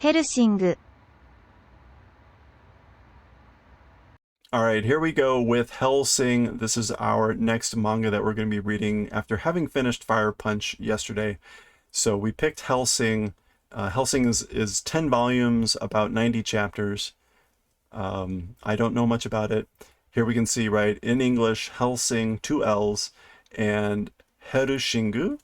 ヘルシング All right, here we go with Hellsing. This is our next manga that we're going to be reading after having finished Fire Punch yesterday. So we picked Hellsing. Hellsing is 10 volumes, about 90 chapters. I don't know much about it. Here we can see, right, in English, Hellsing, 2 L's, and Herushingu.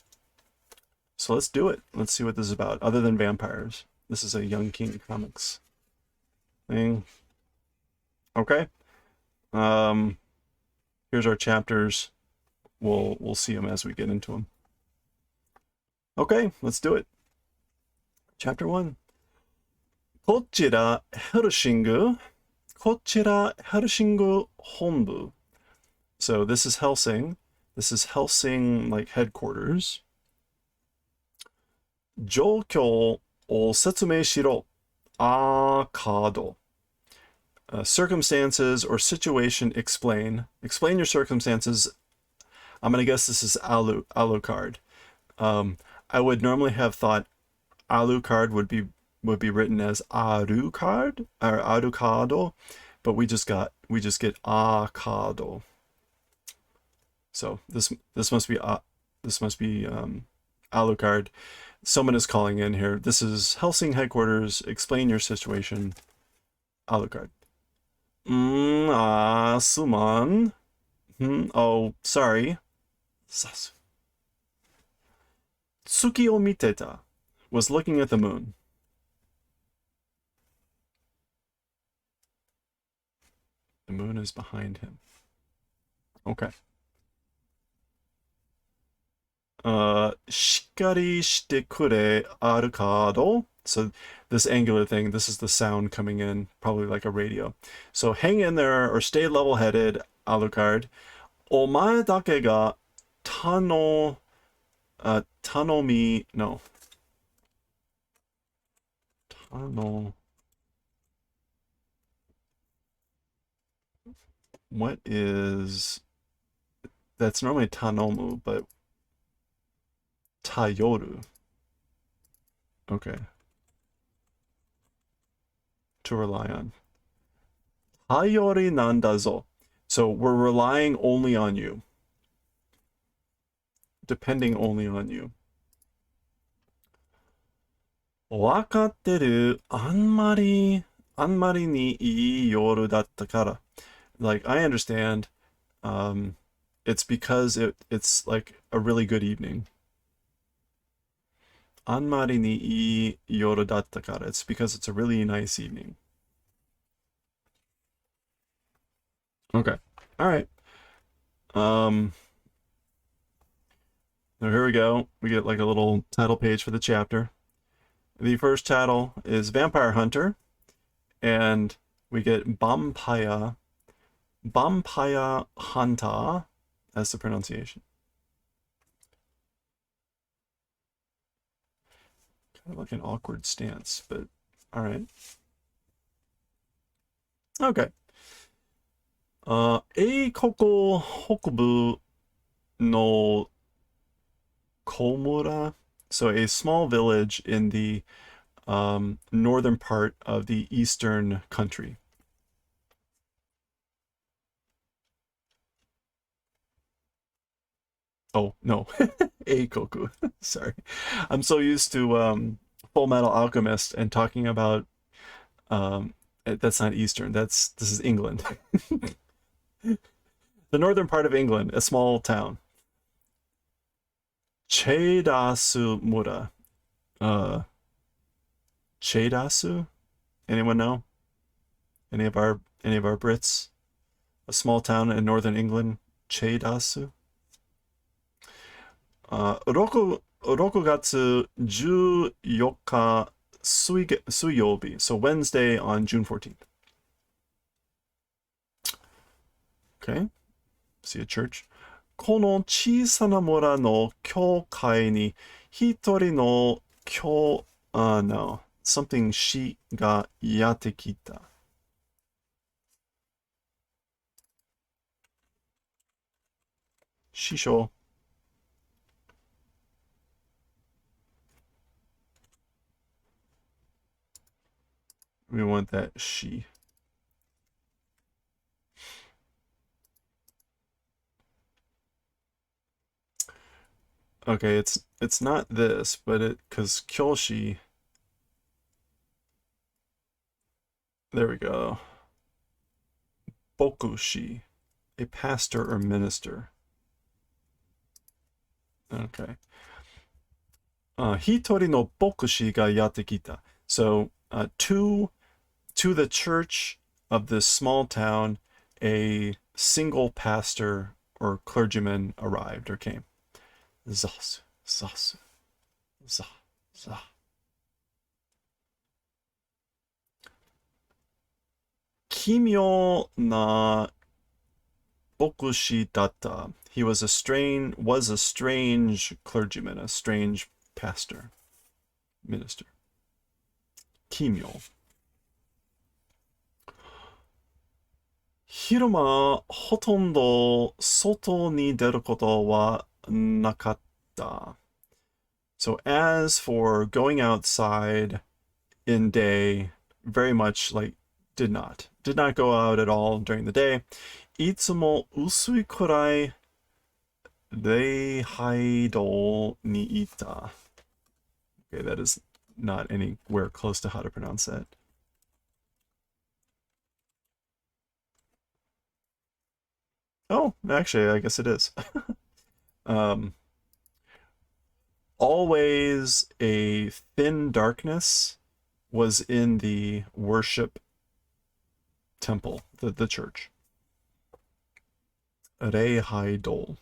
So let's do it. Let's see what this is about, other than vampires. This is a Young King Comics thing. Okay. Um, Here's our chapters. We'll see them as we get into them. Okay, let's do it. Chapter 1. こちらヘルシング。こちらヘルシング本部. So this is Hellsing. This is Hellsing like headquarters. 状況を説明しろ。カード. Circumstances or situation explain. Explain your circumstances. I'm gonna guess this is Alucard. I would normally have thought Alucard would be written as Arucard or Arucado, but we just get Acado. So this must be Alucard. Someone is calling in here. This is Hellsing headquarters. Explain your situation. Alucard. Suman. Oh, sorry. Sasu. Tsuki o miteta. Was looking at the moon. The moon is behind him. Okay. Shikari shite kure arcado. So this angular thing, this is the sound coming in, probably like a radio. So hang in there or stay level-headed, Alucard. Omae dake ga tanomi, no. Tano. What is, that's normally tanomu, but tayoru. Okay. To rely on. Tayori nandazo. So we're relying only on you. Depending only on you. Wakateru anmari ni ii yoru datta kara. Like, I understand. It's because it's like a really good evening. Anmari ni ii yoru datta kara. It's because it's a really nice evening. Okay. All right. Now here we go. We get like a little title page for the chapter. The first title is Vampire Hunter, and we get Vampire Hunter as the pronunciation. Kind of like an awkward stance, but all right. Okay. Eikoko Hokubu no Komura. So a small village in the northern part of the eastern country. Oh, no. Eikoku. Sorry. I'm so used to Full Metal Alchemist and talking about that's not Eastern. This is England. The northern part of England, a small town. Cheidasu Mura. Cheidasu? Anyone know? Any of our Brits? A small town in northern England, Cheidasu. 6月14日水曜日. So Wednesday on June 14th. Okay. See a church. この小さな村の教会に一人のno. Something she がやってきた. Shisho. We want that shi. Okay, it's not this, but because kyoshi. There we go. Bokushi, a pastor or minister. Okay. Hitori no bokushi ga yatte kita. So, to the church of this small town, a single pastor or clergyman arrived or came. Zasu, zasu, za, za. Kimyo na bokushi datta. He was a strange clergyman, a strange pastor, minister. Kimyo. Hiruma hotondo soto ni deru koto wa nakatta. So as for going outside in day, very much like did not go out at all during the day. Itsumo usui kurai reihaido ni ita. Okay, that is not anywhere close to how to pronounce that. Oh, actually, I guess it is. Always a thin darkness was in the worship temple, the church. Reihaido.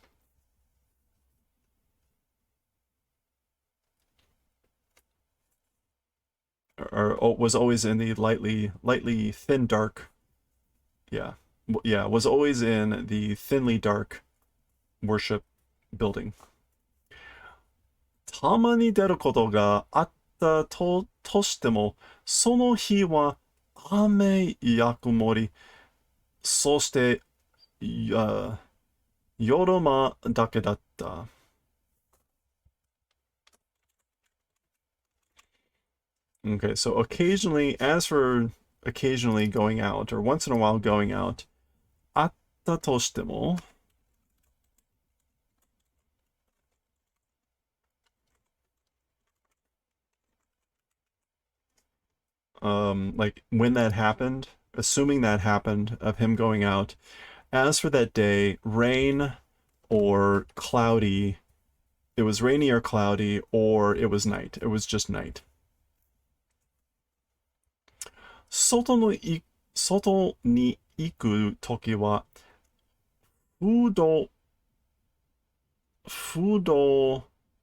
Or was always in the lightly thin dark. Yeah. Yeah, was always in the thinly dark worship building. たまに出ることがあったとしても、その日は雨や曇り、そして夜間だけだった。Okay, so occasionally, as for occasionally going out, or once in a while going out, あったとしても、like when that happened, assuming that happened of him going out, as for that day, rain or cloudy, it was rainy or cloudy, or it was night. It was just night. 外に行くときは、フード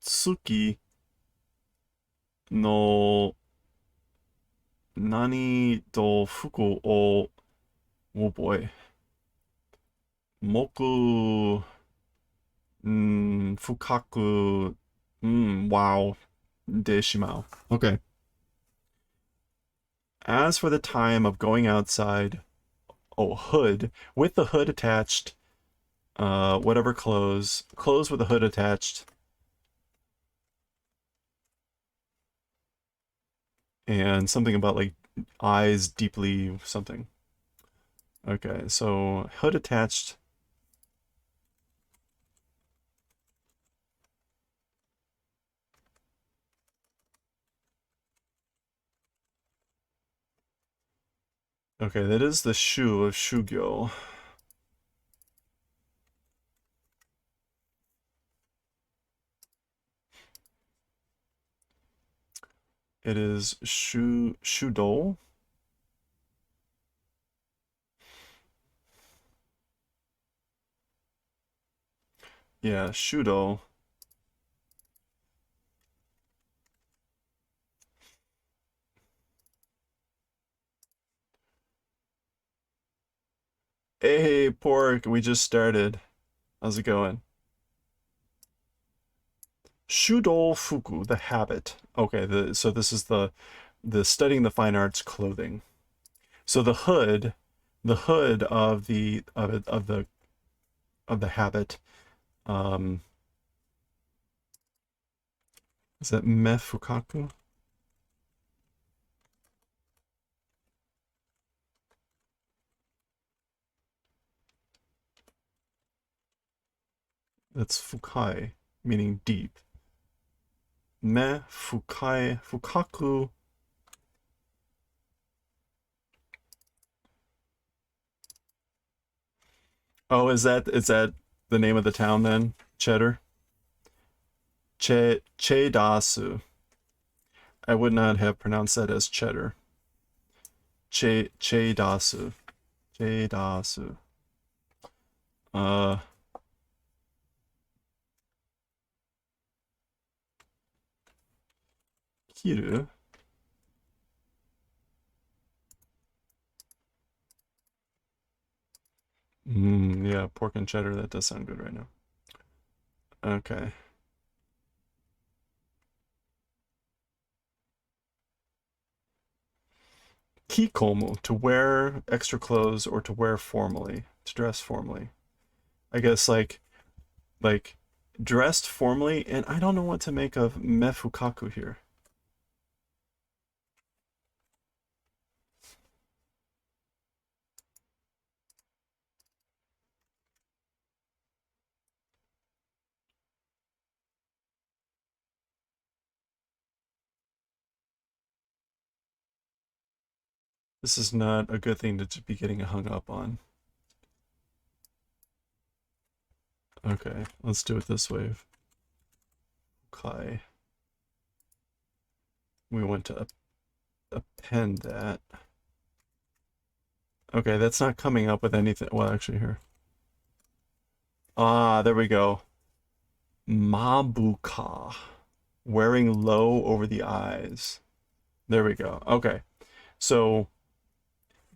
付きの何と服を、oh boy, 深く、wow, でしまう。Okay. As for the time of going outside, oh, hood, with the hood attached, whatever clothes with the hood attached, and something about like eyes deeply something. Okay, so hood attached. Okay, that is the shu of shugyo. It is shudo. Yeah, shudo. Hey, pork, we just started. How's it going? Shudo fuku, the habit. Okay, so this is the studying the fine arts clothing. So the hood of the habit, is that mefukaku? That's fukai, meaning deep. Me fukai, fukaku. Oh, is that the name of the town then? Cheddar? Chedasu. I would not have pronounced that as cheddar. Chedasu. Chedasu. Uh, Kiru. Yeah, pork and cheddar. That does sound good right now. Okay. Kikomu, to wear extra clothes or to wear formally, to dress formally. I guess like dressed formally, and I don't know what to make of mefukaku here. This is not a good thing to be getting hung up on. Okay, let's do it this way. Okay. We want to append that. Okay, that's not coming up with anything. Well, actually, here. Ah, there we go. Mabuka. Wearing low over the eyes. There we go. Okay. So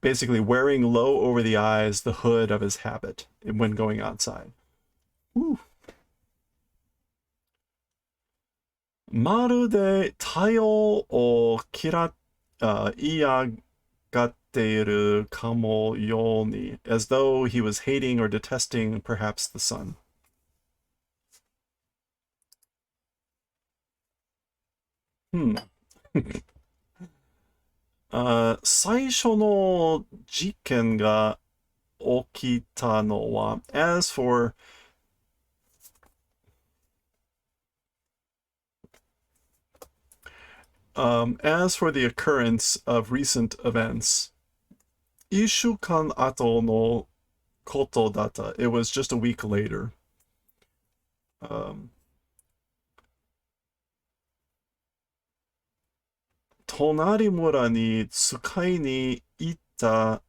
basically wearing low over the eyes the hood of his habit when going outside. Woo. まるで太陽を嫌がっているかもように, as though he was hating or detesting perhaps the sun. Hmm. 最初の事件が起きたのは, as for the occurrence of recent events, 一週間後のことだった. It was just a week later. Um, 隣村に使いに行った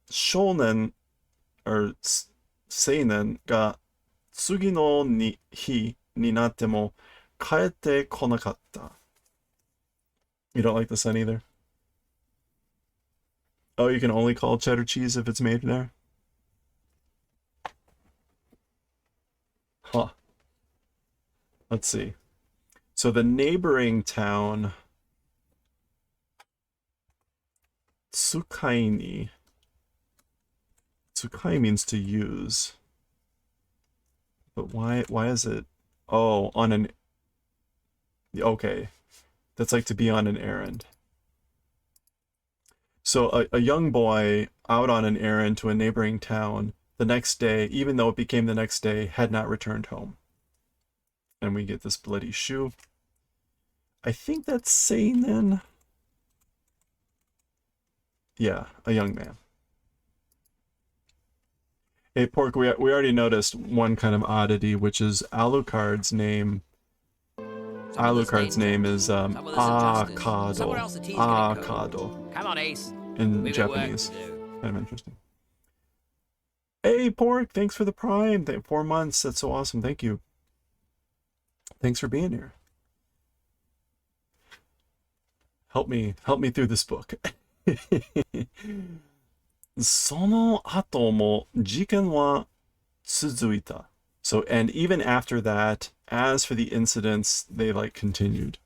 少年 or 青年が次の日になっても帰ってこなかった. You don't like the sun either? Oh, you can only call cheddar cheese if it's made there? Huh. Let's see. So the neighboring town, Tsukai means to use. But why is it? Oh, on an... Okay. That's like to be on an errand. So a young boy out on an errand to a neighboring town the next day, even though it became the next day, had not returned home. And we get this bloody shoe. I think that's seinen. Yeah, a young man. Hey, Pork, we already noticed one kind of oddity, which is Alucard's name. Alucard's name is Akado. Akado. Come on, Ace. In Japanese. Kind of interesting. Hey, Pork, thanks for the Prime. 4 months. That's so awesome. Thank you. Thanks for being here. Help me through this book. その後も事件は続いた. So, and even after that, as for the incidents, they like continued.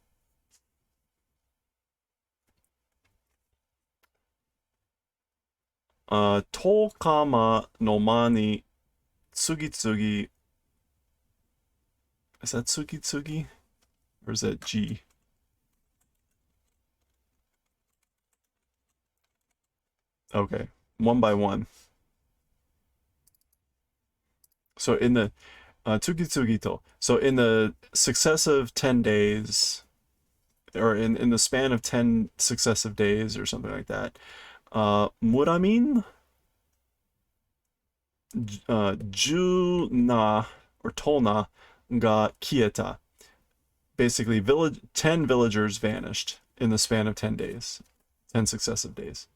Tokama no mani tsugitsugi. Is that tsugitsugi? Or is that G? Okay, one by one. So in the Tsukitsugito. So in the successive 10 days, or in the span of 10 successive days or something like that, Muramin, Juna, or Tolna, ga kieta. Basically, 10 villagers vanished in the span of 10 days, 10 successive days.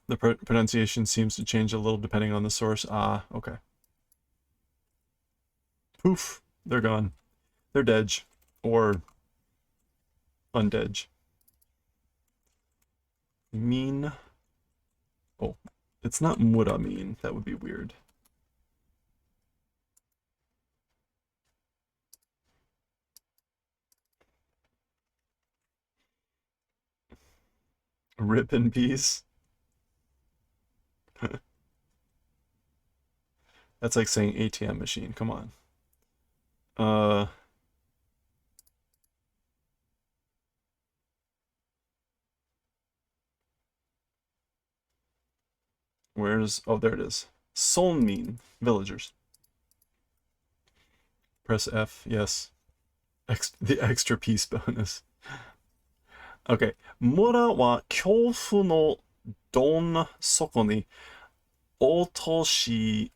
The pronunciation seems to change a little depending on the source. Ah, okay. Poof, they're gone. They're dead. Or undead. Mean. Oh, it's not Muramin. That would be weird. Rip in peace. That's like saying ATM machine. Come on. Where's... Oh, there it is. Solmin. Villagers. Press F. Yes. The extra peace bonus. Okay. Mura wa kyofu no don soko ni otoshi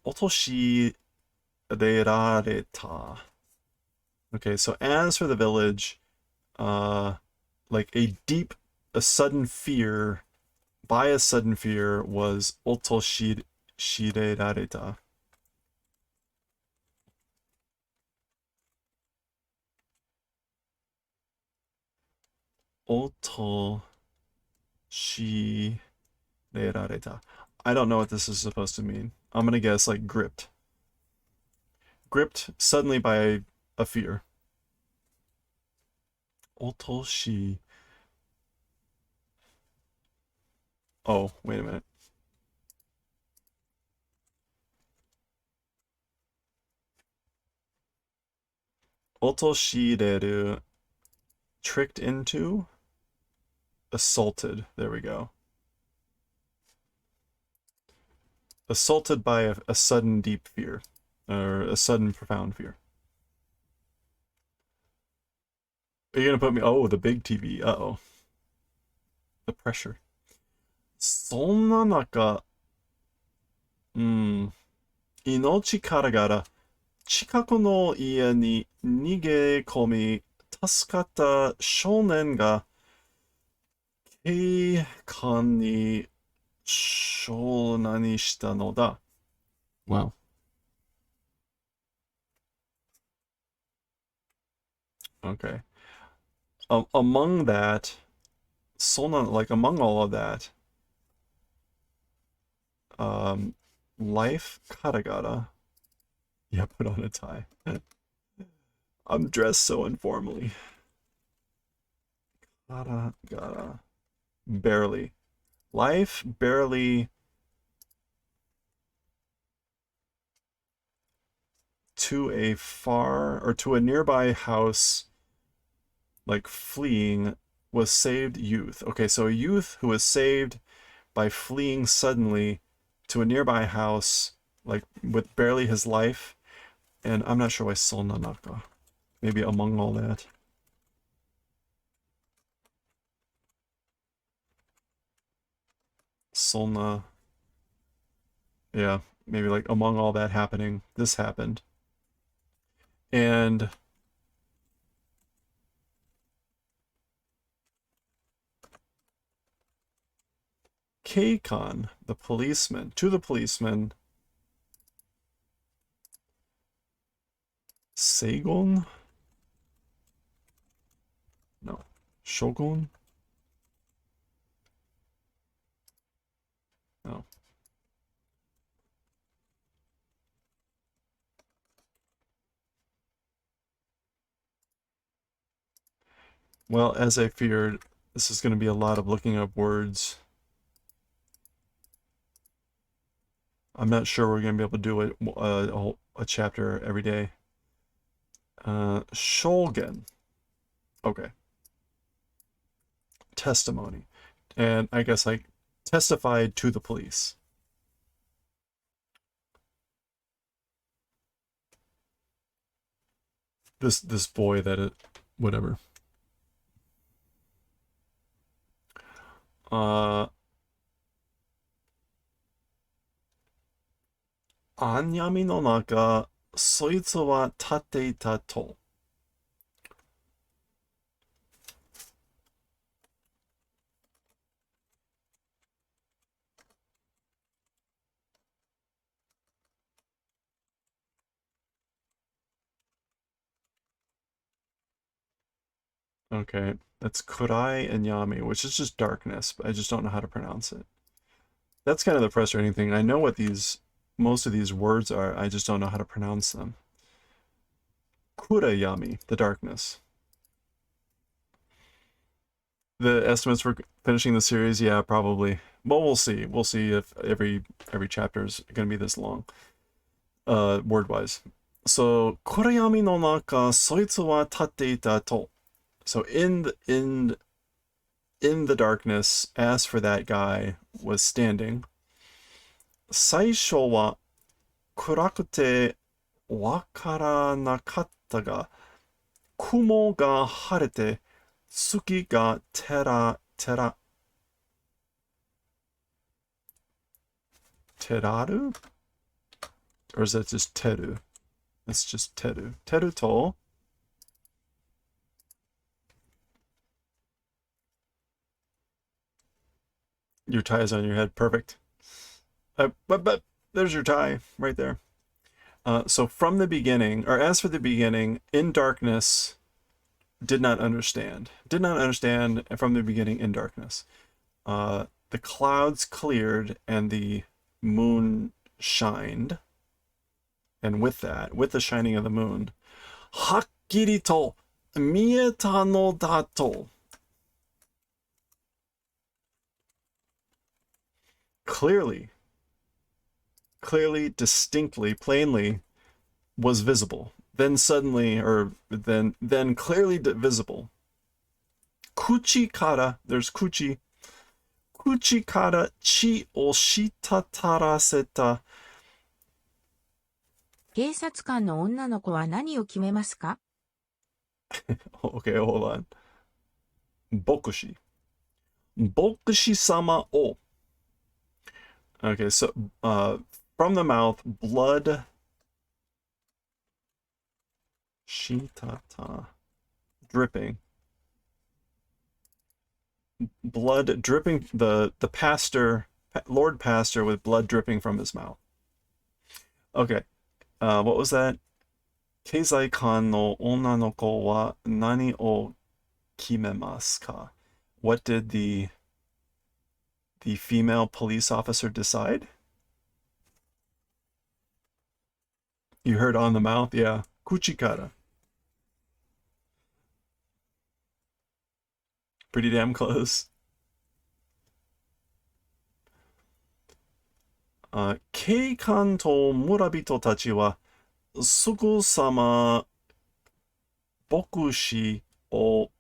rareta. Okay, so as for the village, like a sudden fear, by a sudden fear, was otoshirareta. Otoshirareta. I don't know what this is supposed to mean. I'm gonna guess like gripped. Gripped suddenly by a fear. Otoshi. Oh, wait a minute. Otoshireru. Tricked into? Assaulted. There we go. Assaulted by a sudden deep fear. Or a sudden profound fear. Are you gonna put me... Oh, the big TV. Uh-oh. The pressure. そんな中、命からがら近くの家に逃げ込み助かった少年が警官に承認したのだ。Wow. Okay. Among that, like among all of that, life karagara. Yeah, put on a tie. I'm dressed so informally. Karagara. Barely. Life barely to a nearby house, like fleeing, was saved youth. Okay, so a youth who was saved by fleeing suddenly to a nearby house, like with barely his life. And I'm not sure why Solnanaka. Maybe among all that. Solna. Yeah, maybe like among all that happening, this happened. And Keikon, the policeman, to the policeman, Seigon? No. Shogun? No. Well, as I feared, this is going to be a lot of looking up words. I'm not sure we're going to be able to do a chapter every day. Shogun. Okay. Testimony. And I guess like testified to the police. this boy that it whatever. Anyami no naka soitsu wa tatteita to. Okay, that's Kurai and Yami, which is just darkness, but I just don't know how to pronounce it. That's kind of the frustrating thing. I know what most of these words are, I just don't know how to pronounce them. Kurayami, the darkness. The estimates for finishing the series, yeah, probably. Well, we'll see. We'll see if every chapter is going to be this long, word-wise. So, Kurayami no naka soitsu wa tatteita to. So in the darkness, as for that guy was standing. Saisho wa kurakute wakaranakatta ga, kumo ga harete, tsuki ga teraru? Or is that just teru? It's just teru. Teru to. Your tie is on your head. Perfect. But there's your tie right there. So from the beginning, or as for the beginning, in darkness, did not understand. Did not understand from the beginning in darkness. The clouds cleared and the moon shined. And with that, with the shining of the moon, hakkiri to mieta no dato. Clearly, distinctly, plainly was visible. Then suddenly, or then clearly visible. Kuchi kara, there's kuchi. Kuchi kara chi o shitataraseta. 警察官の女の子は何を決めますか? Okay, hold on. Bokushi. Bokushi-sama o. Okay, so from the mouth, blood. Shitata. Dripping. Blood dripping, the pastor, Lord Pastor with blood dripping from his mouth. Okay, what was that? Keizai kan no onna no ko wa nani o kimemasu ka? What did the female police officer decide? You heard on the mouth, yeah. Kuchikara. Pretty damn close. Keikan to murabito tachi wa sugu sama bokushi o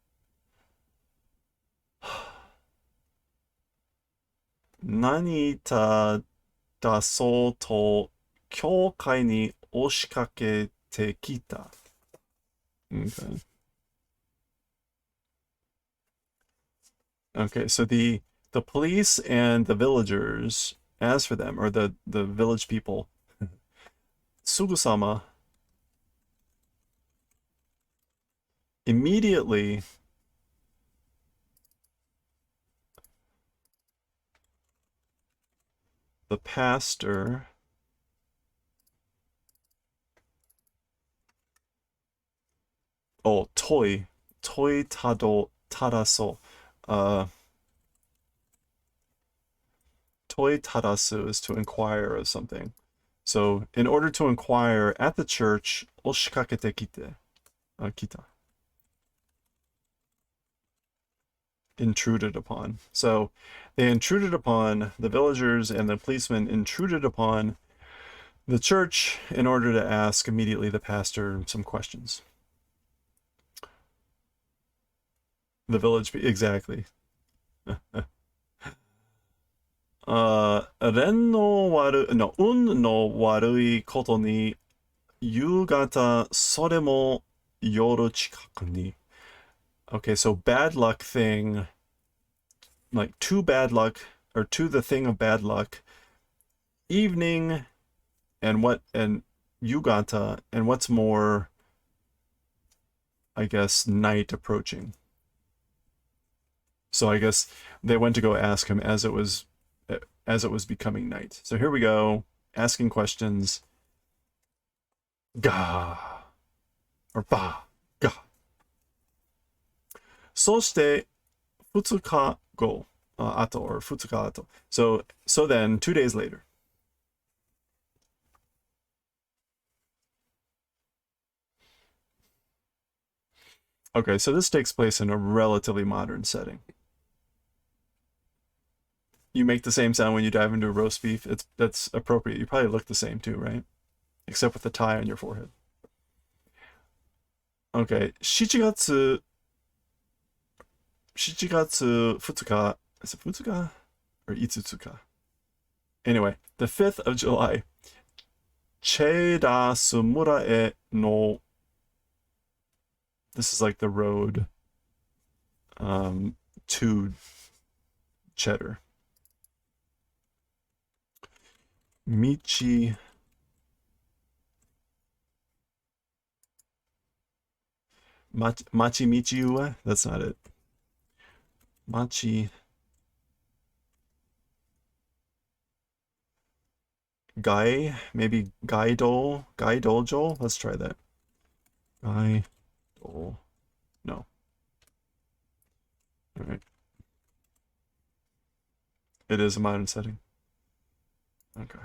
nanita daso to kyoukai ni oshikakete kita. Okay. Okay, so the police and the villagers, as for them, or the village people, Sugusama immediately the pastor toi taraso. Toi tarasu is to inquire of something. So in order to inquire at the church, oshikakete kita. Intruded upon. So they intruded upon, the villagers and the policemen intruded upon the church in order to ask immediately the pastor some questions. The village, exactly. Un no warui koto ni yugata sore mo yoru chikaku ni. Okay, so bad luck thing, like to bad luck, or to the thing of bad luck, evening, and yugata, and what's more, I guess, night approaching. So I guess they went to go ask him as it was becoming night. So here we go, asking questions. Ga or ba ga. そして2日後 ato or 2日後. So then 2 days later. Okay, so this takes place in a relatively modern setting. You make the same sound when you dive into a roast beef. That's appropriate. You probably look the same too, right? Except with the tie on your forehead. Okay, 7月2日, is it 2日 or 5日? Anyway, the 5th of July, Cheda Sumurae no, this is like the road to Cheddar. Michi Machi Michiua? That's not it. Machi Gai, maybe Gai Dojo? Let's try that. Gai Do. No. Alright. It is a modern setting. Okay.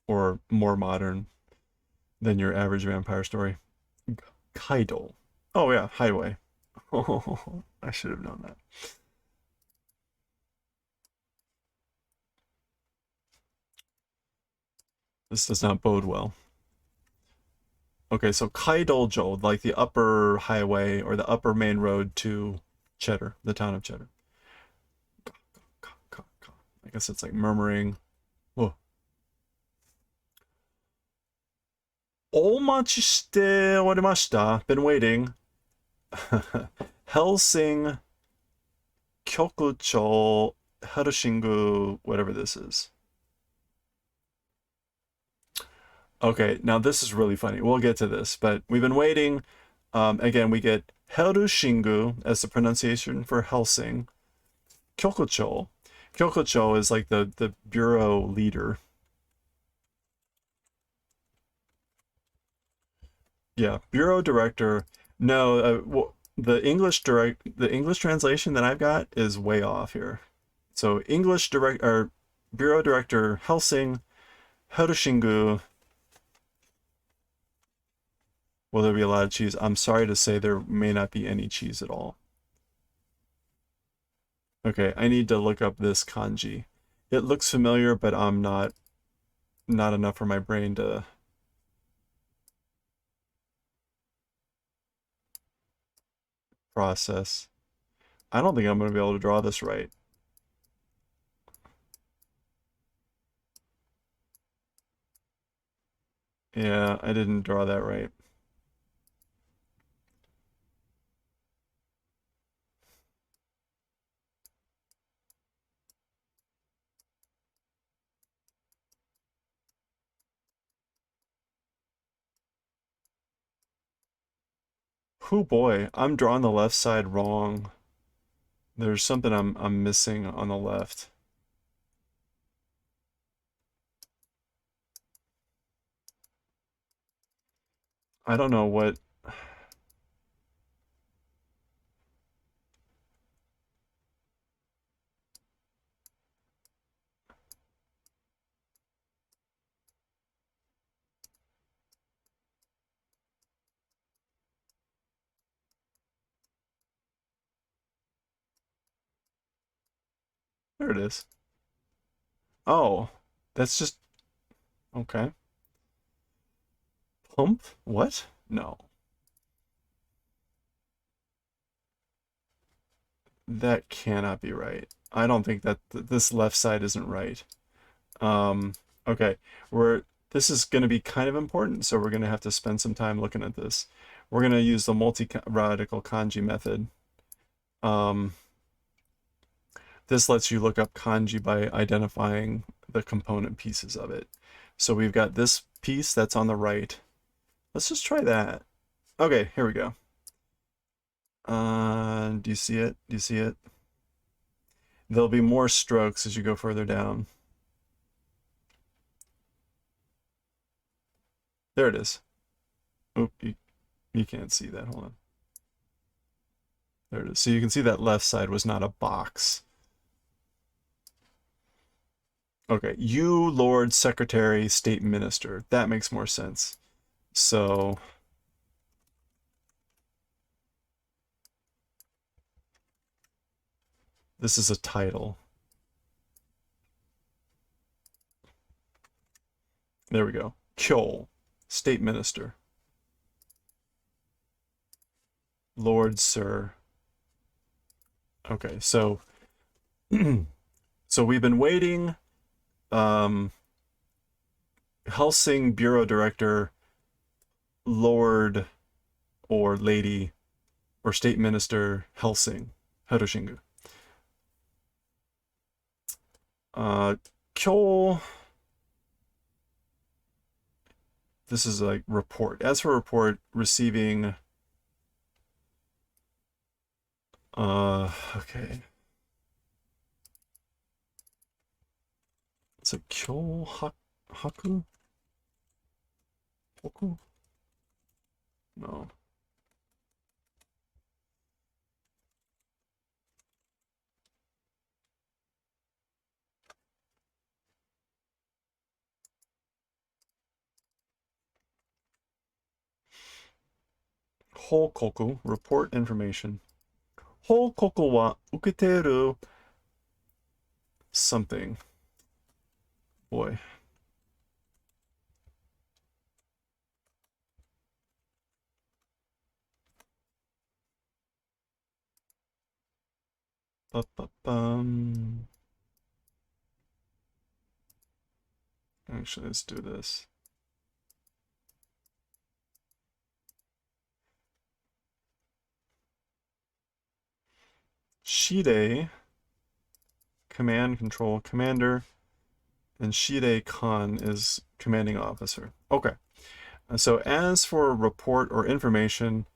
Or more modern than your average vampire story. Kaido. Oh yeah, highway. Oh, I should have known that. This does not bode well. Okay, so Kaidojo, like the upper highway or the upper main road to Cheddar, the town of Cheddar. I guess it's like murmuring. Whoa. Omachi shite owarimashita. Been waiting. Hellsing Kyokucho HELLSING, whatever this is. Okay, now this is really funny. We'll get to this, but we've been waiting. Again, we get HELLSING as the pronunciation for Hellsing. Kyokucho. Kyokucho is like the bureau leader. Yeah, bureau director. No, the English translation that I've got is way off here. So bureau director Hellsing, HELLSING. Will there be a lot of cheese? I'm sorry to say there may not be any cheese at all. Okay, I need to look up this kanji. It looks familiar, but I'm not enough for my brain to process. I don't think I'm going to be able to draw this right. Yeah, I didn't draw that right. Oh boy, I'm drawing the left side wrong. There's something I'm missing on the left. I don't know what. There it is. Oh, that's just okay. Pump? What? No. That cannot be right. I don't think that this left side isn't right. Okay, we're This is going to be kind of important, so we're going to have to spend some time looking at this. We're going to use the multi-radical kanji method. This lets you look up kanji by identifying the component pieces of it. So we've got this piece that's on the right. Let's just try that. Okay, here we go. Do you see it? Do you see it? There'll be more strokes as you go further down. There it is. Oh, you can't see that. Hold on. There it is. So you can see that left side was not a box. Okay, you, Lord Secretary, State Minister. That makes more sense. So this is a title. There we go. Kyo, State Minister. Lord, Sir. Okay, so so we've been waiting. Hellsing Bureau Director, Lord or Lady or State Minister Hellsing, Harushingu. Kyo. This is like report. As for report, receiving. Okay. It's a Kyo Haku? Hoku? No. Hokoku, report information. Hokoku wa uketeru something. Boy. Ba-ba-bum. Actually, let's do this. Shide, command, control, commander, and Shide Khan is commanding officer. Okay. So as for report or information,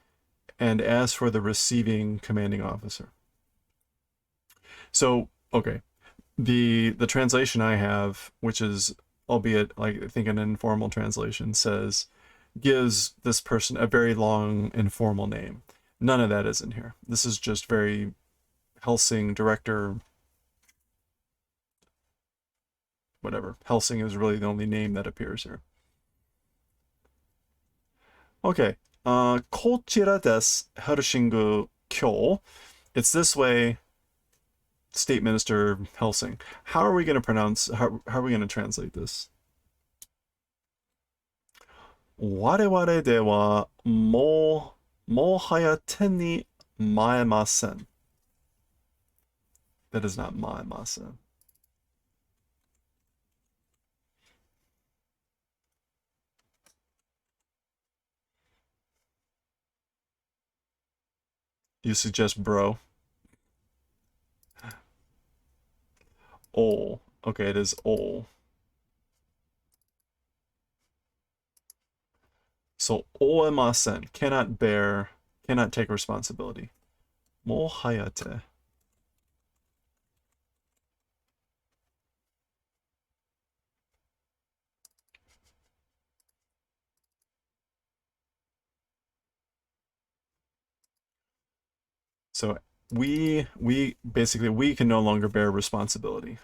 and as for the receiving commanding officer. So, okay. The translation I have, which is, albeit like I think an informal translation, says, gives this person a very long informal name. None of that is in here. This is just very Hellsing director, whatever. Hellsing is really the only name that appears here. Okay. こちらです。Hellsing Kyo. It's this way, State Minister Hellsing. How are we going to pronounce, how are we going to translate this? 我々ではもはや手に負えません. That is not maemasen. You suggest bro? Ol. Okay, it is ol. So oemasen, cannot bear, cannot take responsibility. Mo hayate. So we basically, we can no longer bear responsibility.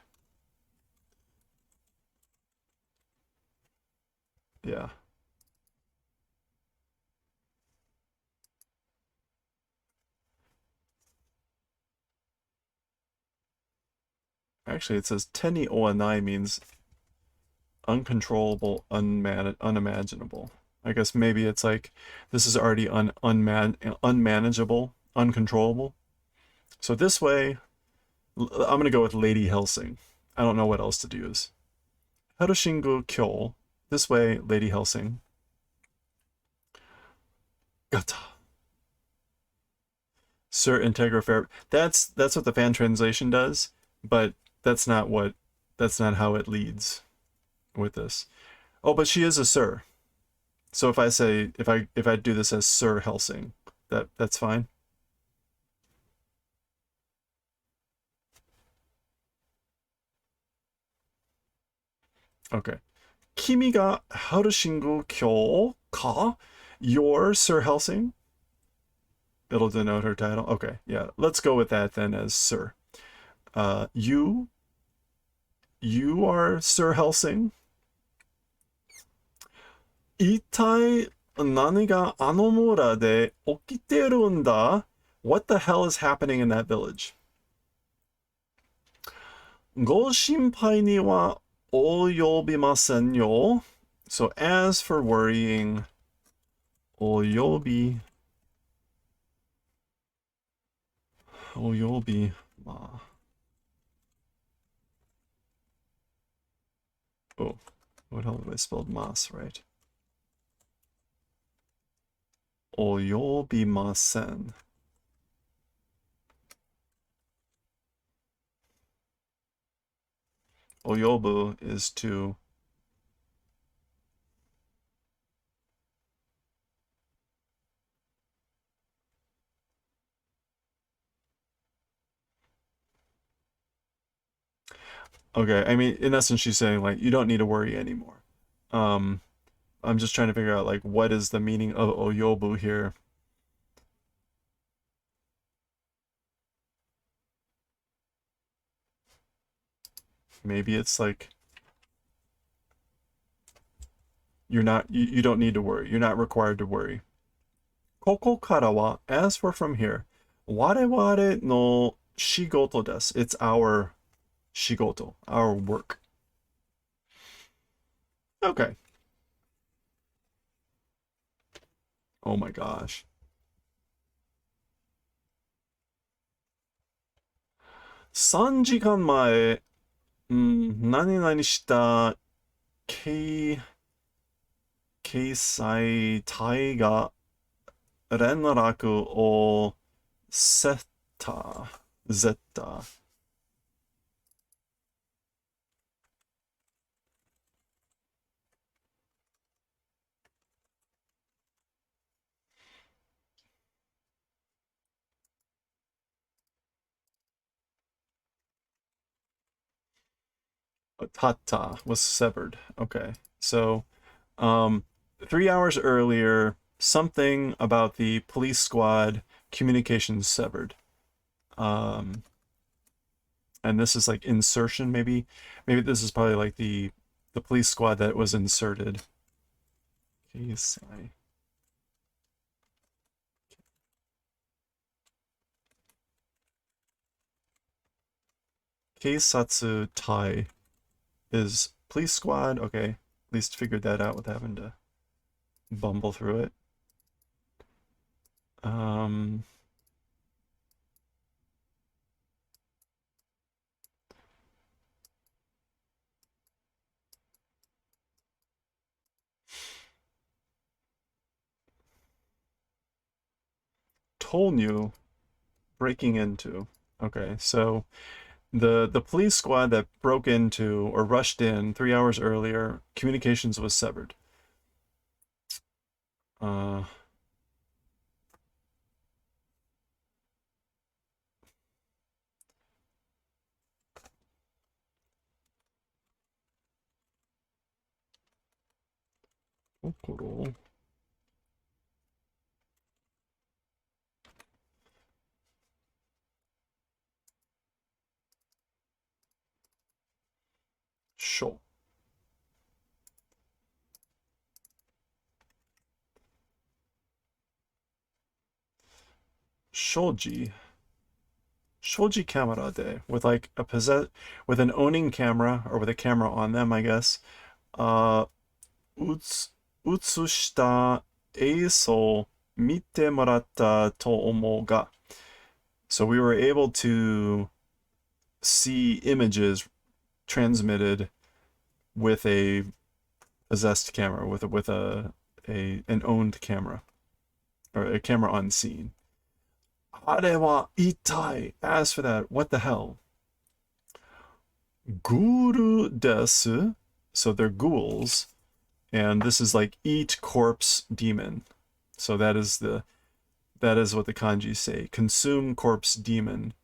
Yeah. Actually, it says teni oanai means uncontrollable, unimaginable. I guess maybe it's like this is already unmanageable, uncontrollable. So this way, I'm going to go with Lady Hellsing. I don't know what else to use. Harushingu Kyo, This way, Lady Helsing. Gata. Sir Integra Fair. That's what the fan translation does, but that's not how it leads with this. Oh, but she is a sir. So if I say if I do this as Sir Helsing, that's fine. Okay. 君がヘルシング教か? You're Sir Helsing? It'll denote her title. Okay, yeah. Let's go with that then as Sir. You are Sir Helsing? 一体何があの村で起きてるんだ? What the hell is happening in that village? ご心配には及びませんよ. So as for worrying, 及びま. Oh, what hell have I spelled mas, right? 及びません. Oyobu is to okay, I mean in essence she's saying like you don't need to worry anymore. I'm just trying to figure out like what is the meaning of oyobu here. Maybe it's like you don't need to worry. You're not required to worry. ここからは as for from here 我々の仕事です. It's our 仕事, our work. Okay. Oh my gosh. 3時間前、何々した掲載隊が連絡をせた。Tata was severed. Okay. So, 3 hours earlier, something about the police squad communications severed. And this is like insertion, maybe this is probably like the police squad that was inserted. Keisatsu Tai is police squad. Okay, at least figured that out with having to bumble through it. Tolnu breaking into. Okay, so the police squad that broke into or rushed in 3 hours earlier, communications was severed. Sure. Shoji camera de with like with an owning camera or with a camera on them, I guess. 映した映像見てもらったと思うが So we were able to see images transmitted with a possessed camera with an owned camera or a camera on scene. あれは一体 as for that, what the hell? Guru desu. So they're ghouls, and this is like eat corpse demon. So that is what the kanji say. Consume corpse demon,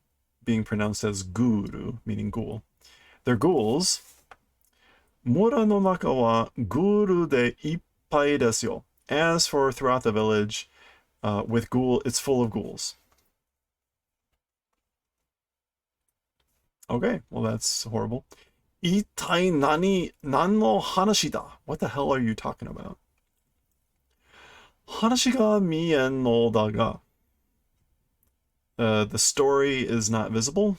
being pronounced as guru, meaning ghoul. They're ghouls. Mura no naka wa guru de ippai desu yo. As for throughout the village, with ghoul, it's full of ghouls. Okay, well that's horrible. Itai nan no hanashi da? What the hell are you talking about? Hanashi ga mien no da ga. The story is not visible,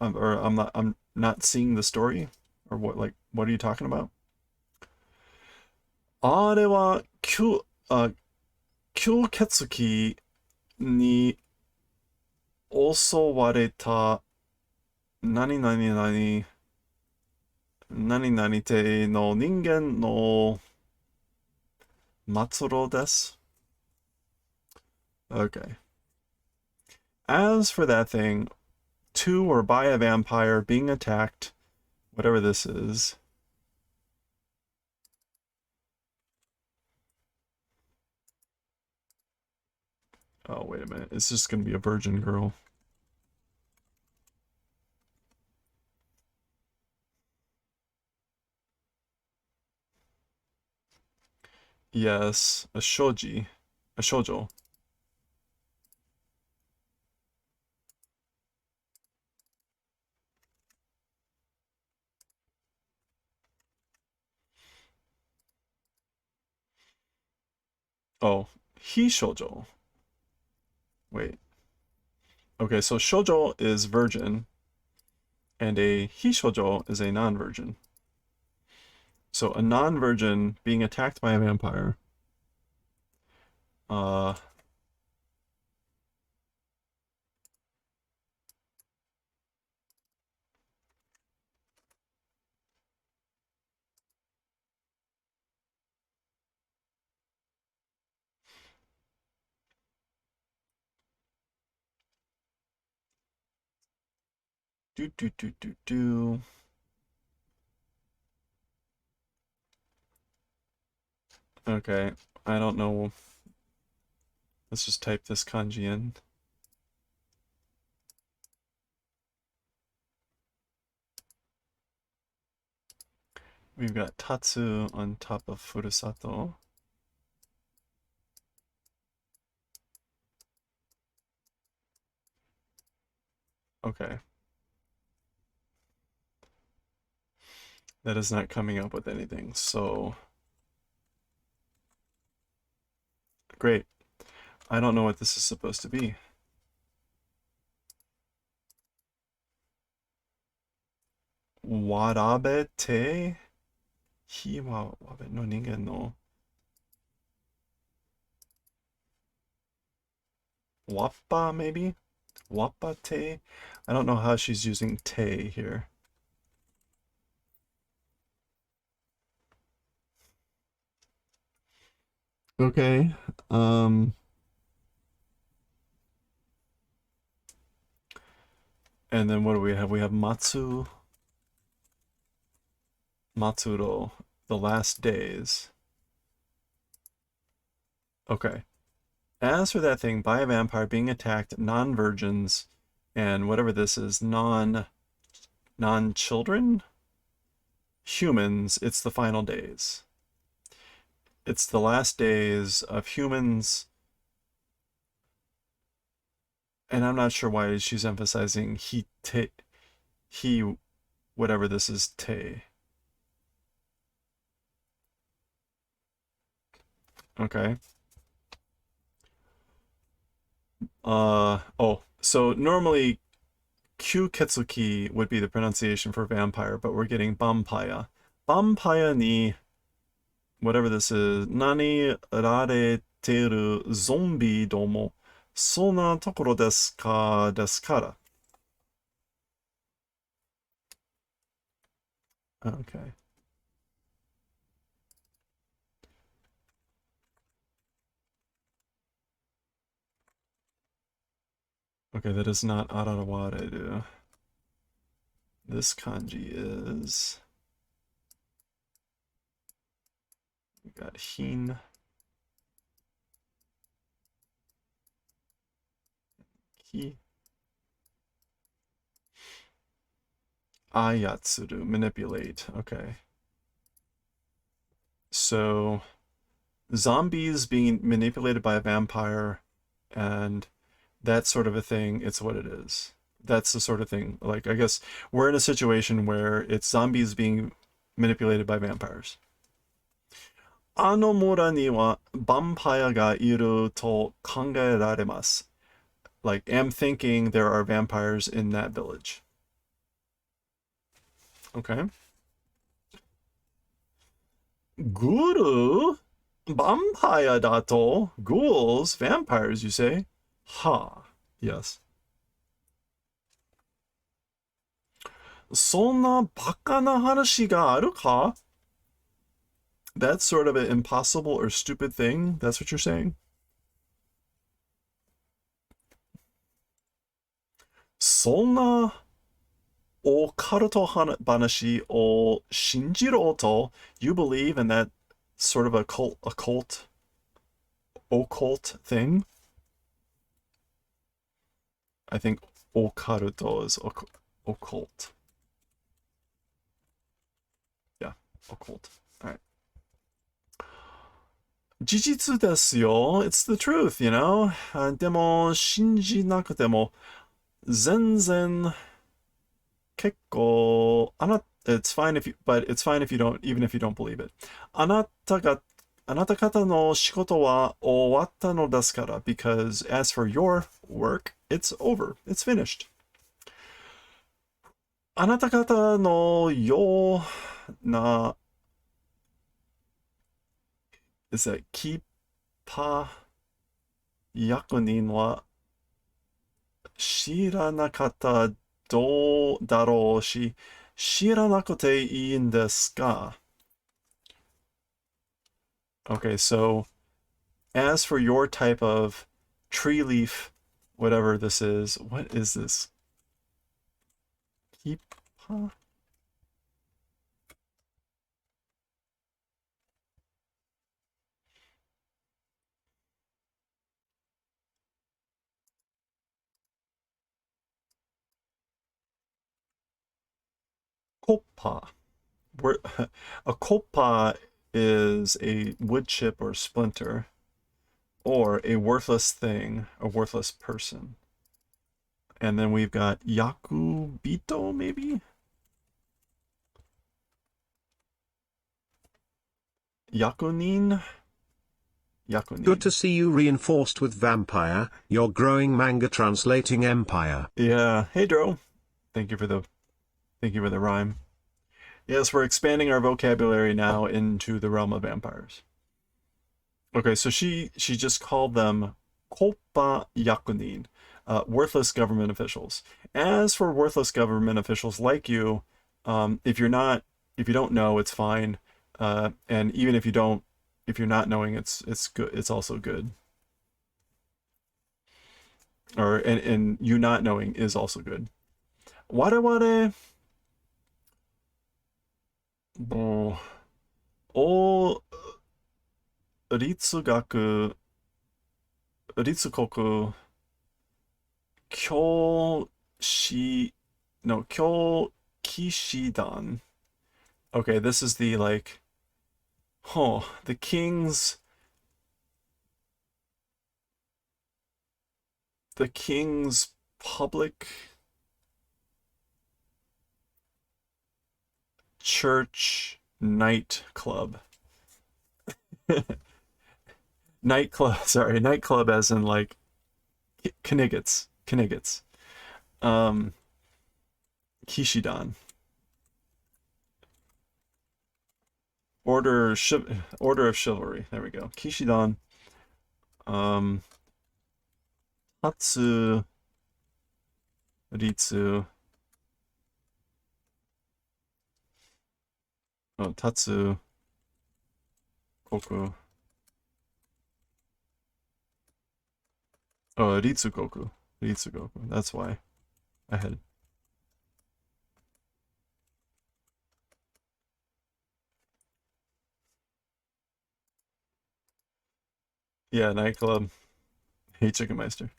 or I'm not seeing the story, or what are you talking about? あれは吸血鬼に襲われた何々々何々ての人間の末路です。Okay. As for that thing, to or by a vampire being attacked, whatever this is. Oh, wait a minute. It's just going to be a virgin girl. Yes, a shoji. A shoujo. Oh, he shoujo. Wait. Okay, so shoujo is virgin, and a he shoujo is a non-virgin. So a non-virgin being attacked by a vampire. Uh, do. Okay, I don't know. Let's just type this kanji in. We've got Tatsu on top of Furusato. Okay. That is not coming up with anything, so... Great. I don't know what this is supposed to be. Warabe te? Hi wa wabe no ningen no. Wappa, maybe? Wappa te? I don't know how she's using te here. Okay. And then what do we have? We have Matsuro, the last days. Okay. As for that thing, by a vampire being attacked, non-virgins, and whatever this is, non-children? Humans, it's the final days. It's the last days of humans. And I'm not sure why she's emphasizing he, whatever this is, te. Okay. Oh, so normally Kyuketsuki would be the pronunciation for vampire, but we're getting Bampaya. Bampaya ni, whatever this is, nani rare teru zombie domo, sona tokoro desu ka desu kara. Okay. Okay, that is not ararawareru. This kanji is... We got hin. Ki. Ayatsuru, manipulate. Okay. So, zombies being manipulated by a vampire and that sort of a thing, it's what it is. That's the sort of thing. Like, I guess we're in a situation where it's zombies being manipulated by vampires. あの村にはヴァンパイアがいると考えられます. Like, am thinking there are vampires in that village. Okay. Guru? Vampire dato? Ghouls? Vampires, you say? Ha. Yes. そんなバカな話があるか? That's sort of an impossible or stupid thing. That's what you're saying? そんなオカルト話を信じろと you believe in that sort of occult thing? I think okaruto is occult. Yeah, occult. All right. 事実ですよ. It's the truth, you know? でも信じなくても全然結構it's fine if you but it's fine if you don't even if you don't believe it. あなた方の仕事は終わったのですから because as for your work, it's over. It's finished. あなた方のような is that キパ役人は知らなかったどうだろうし、知らなくていいんですか? Okay, so as for your type of tree leaf, whatever this is, what is this? Kipa? Kopa. A kopa is a wood chip or splinter, or a worthless thing, a worthless person. And then we've got Yakubito, maybe? Yakunin? Yakunin. Good to see you reinforced with vampire, your growing manga translating empire. Yeah. Hey, Dro. Thank you for the rhyme. Yes, we're expanding our vocabulary now into the realm of vampires. Okay, so she just called them Koppa Yakunin, worthless government officials. As for worthless government officials like you, if you don't know, it's fine. And even if you're not knowing, it's good. It's also good. And you not knowing is also good. Ware o ritsugaku ritsukoku kyokishidan. Okay, this is the like the king's public church nightclub. Nightclub as in like Knigget's. Kishidan. Order of Chivalry. There we go. Kishidan. Tatsu Ritsu. Oh, Tatsu Koku. Oh, Ritsukoku. Ritsugoku. That's why I had. Yeah, nightclub. Hey, Chicken Meister.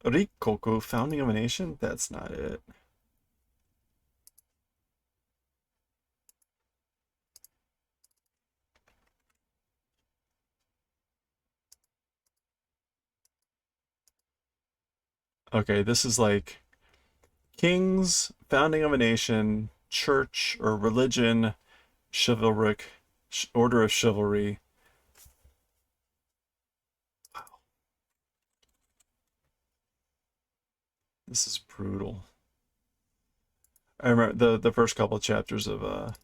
Rikkoku, founding of a nation? That's not it. Okay, this is like kings, founding of a nation, church or religion, chivalric, order of chivalry. Wow. This is brutal. I remember the first couple of chapters of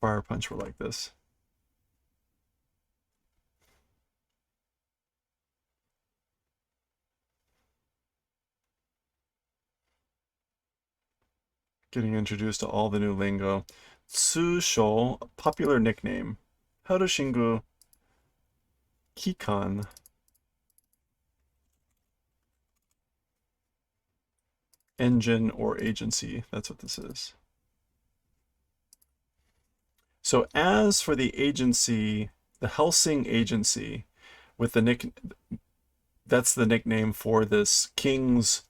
Fire Punch were like this. Getting introduced to all the new lingo. Tsusho, popular nickname. Harushingu, Kikan. Engine or agency. That's what this is. So as for the agency, the Hellsing agency, with the that's the nickname for this king's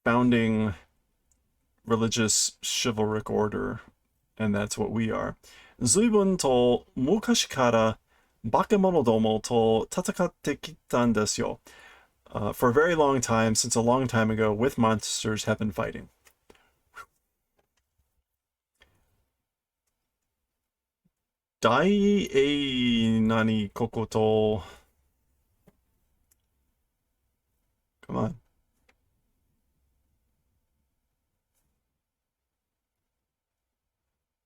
founding religious chivalric order, and that's what we are. Zuibun to mukashi kara bakemono domo to tatakatte kittan desu yo. For a very long time, since a long time ago, with monsters have been fighting. Dai e nani kokoto. Come on.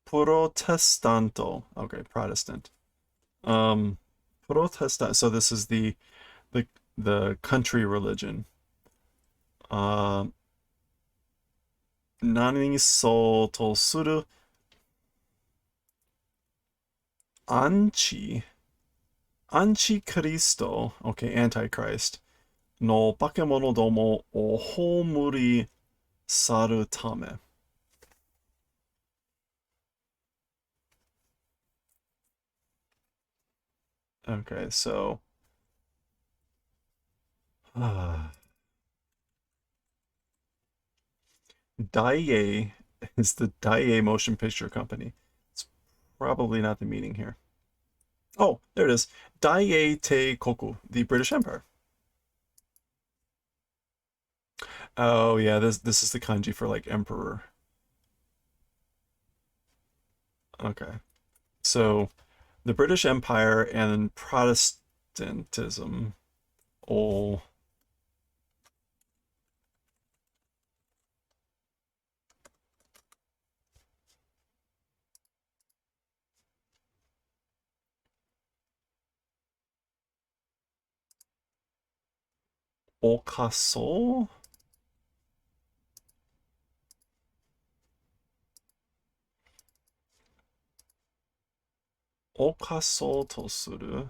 Protestanto. Okay, Protestant. Protestant. So this is the country religion. Nani so to suru Anchi-Cristo, okay, Antichrist, no bakemono domo o homuri saru tame. Okay, so Daiei is the Daiei Motion Picture Company. It's probably not the meaning here. Oh, there it is. Daiei Te Koku, the British Empire. Oh yeah, this is the kanji for like emperor. Okay. So the British Empire and Protestantism. Oh, okaso? Okaso to suru.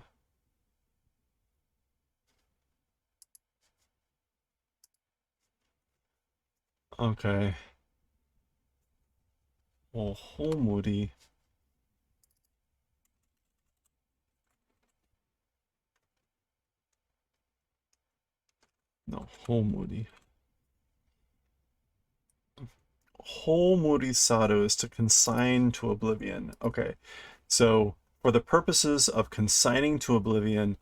Okay. Homuri. No, homuri. Homurisaru is to consign to oblivion. Okay. So, for the purposes of consigning to oblivion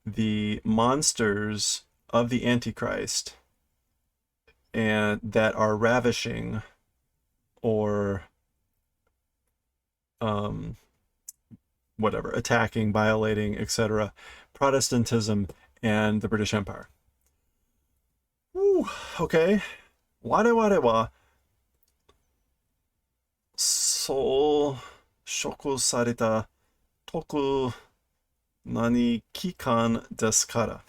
the monsters of the Antichrist and that are ravishing or whatever, attacking, violating, etc., Protestantism and the British Empire. Woo, okay. Ware wa so shoku sareta toku nani kikan desu kara.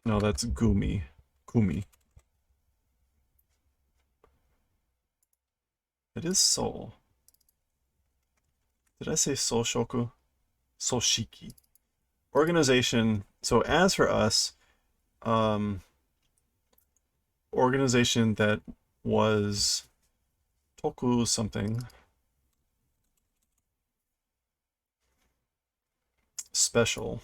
No, that's gumi. Kumi. It is soul. Did I say Soushoku? Soshiki. Organization. So as for us, organization that was toku something special.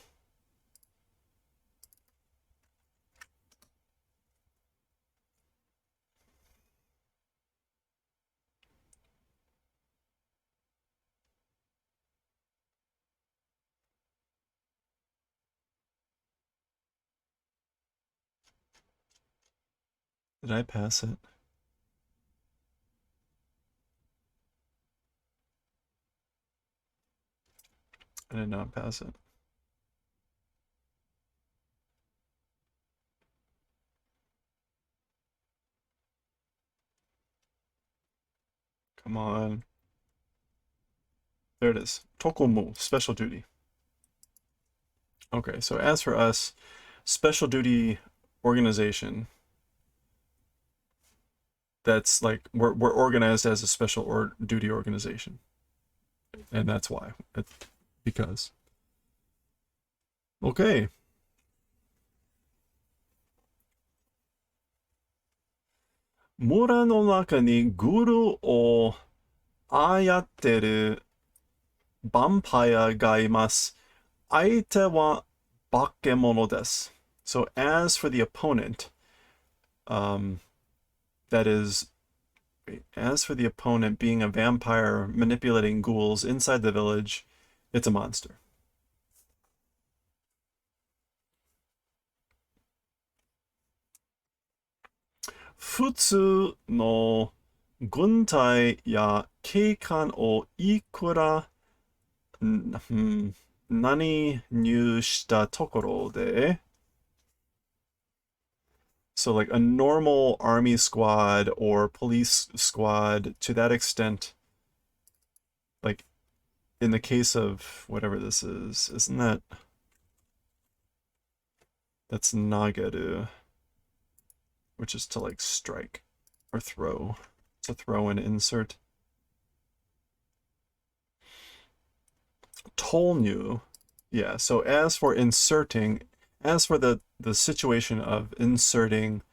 Did I pass it? I did not pass it. Come on. There it is. Tokomu, special duty. Okay, so as for us, special duty organization. That's like we're organized as a special or duty organization. And that's why. Because. Okay. 村の中にグルを操ってるヴァンパイアがいます。相手は化け物です。So as for the opponent, that is, as for the opponent being a vampire manipulating ghouls inside the village, it's a monster. 普通の軍隊や警官をいくら何入したところで So like a normal army squad or police squad to that extent, like in the case of whatever this is, isn't that... That's Nagaru, which is to like strike or throw. To throw and insert. Tolnu. Yeah, so as for inserting, as for the situation of inserting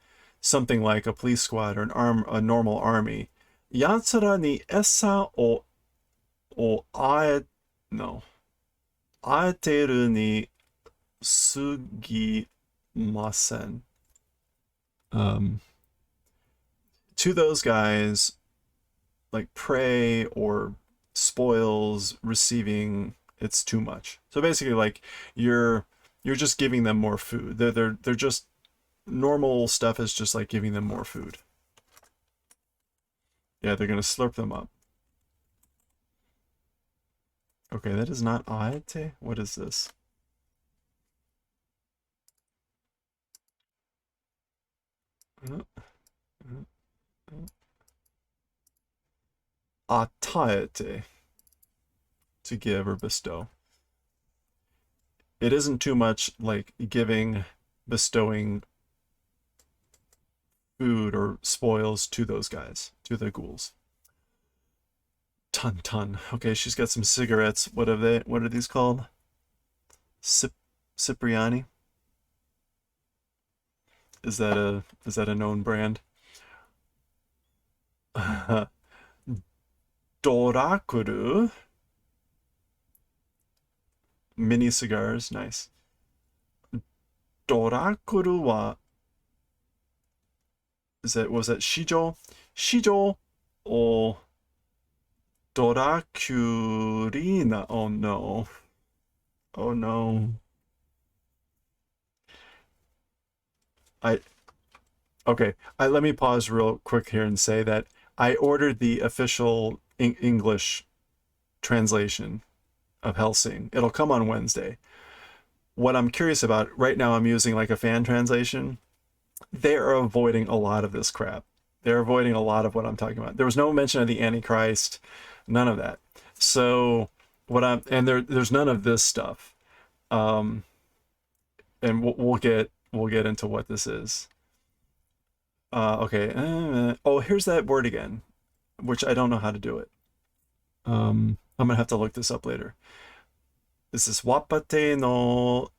something like a police squad or a normal army, yatsura ni esa o aeteru ni sugimasen. To those guys, like prey or spoils receiving, it's too much. So basically, like you're just giving them more food. They're just normal stuff is just like giving them more food. Yeah, they're gonna slurp them up. Okay, that is not aete. What is this? Ataete. To give or bestow. It isn't too much like bestowing food or spoils to those guys, to the ghouls. Ton. Okay, she's got some cigarettes. What are these called? Cipriani? Is that a known brand? Dorakuru. Mini cigars, nice. Dorakuru wa... was that Shijo? Shijo o Dorakurina. Oh no. Oh no. Okay, let me pause real quick here and say that I ordered the official English translation of Hellsing. It'll come on Wednesday. What I'm curious about, right now I'm using like a fan translation. They are avoiding a lot of this crap. They're avoiding a lot of what I'm talking about. There was no mention of the Antichrist, none of that. So there's none of this stuff. And we'll get into what this is. Okay. Oh, here's that word again, which I don't know how to do it. I'm gonna have to look this up later. This is Wapate no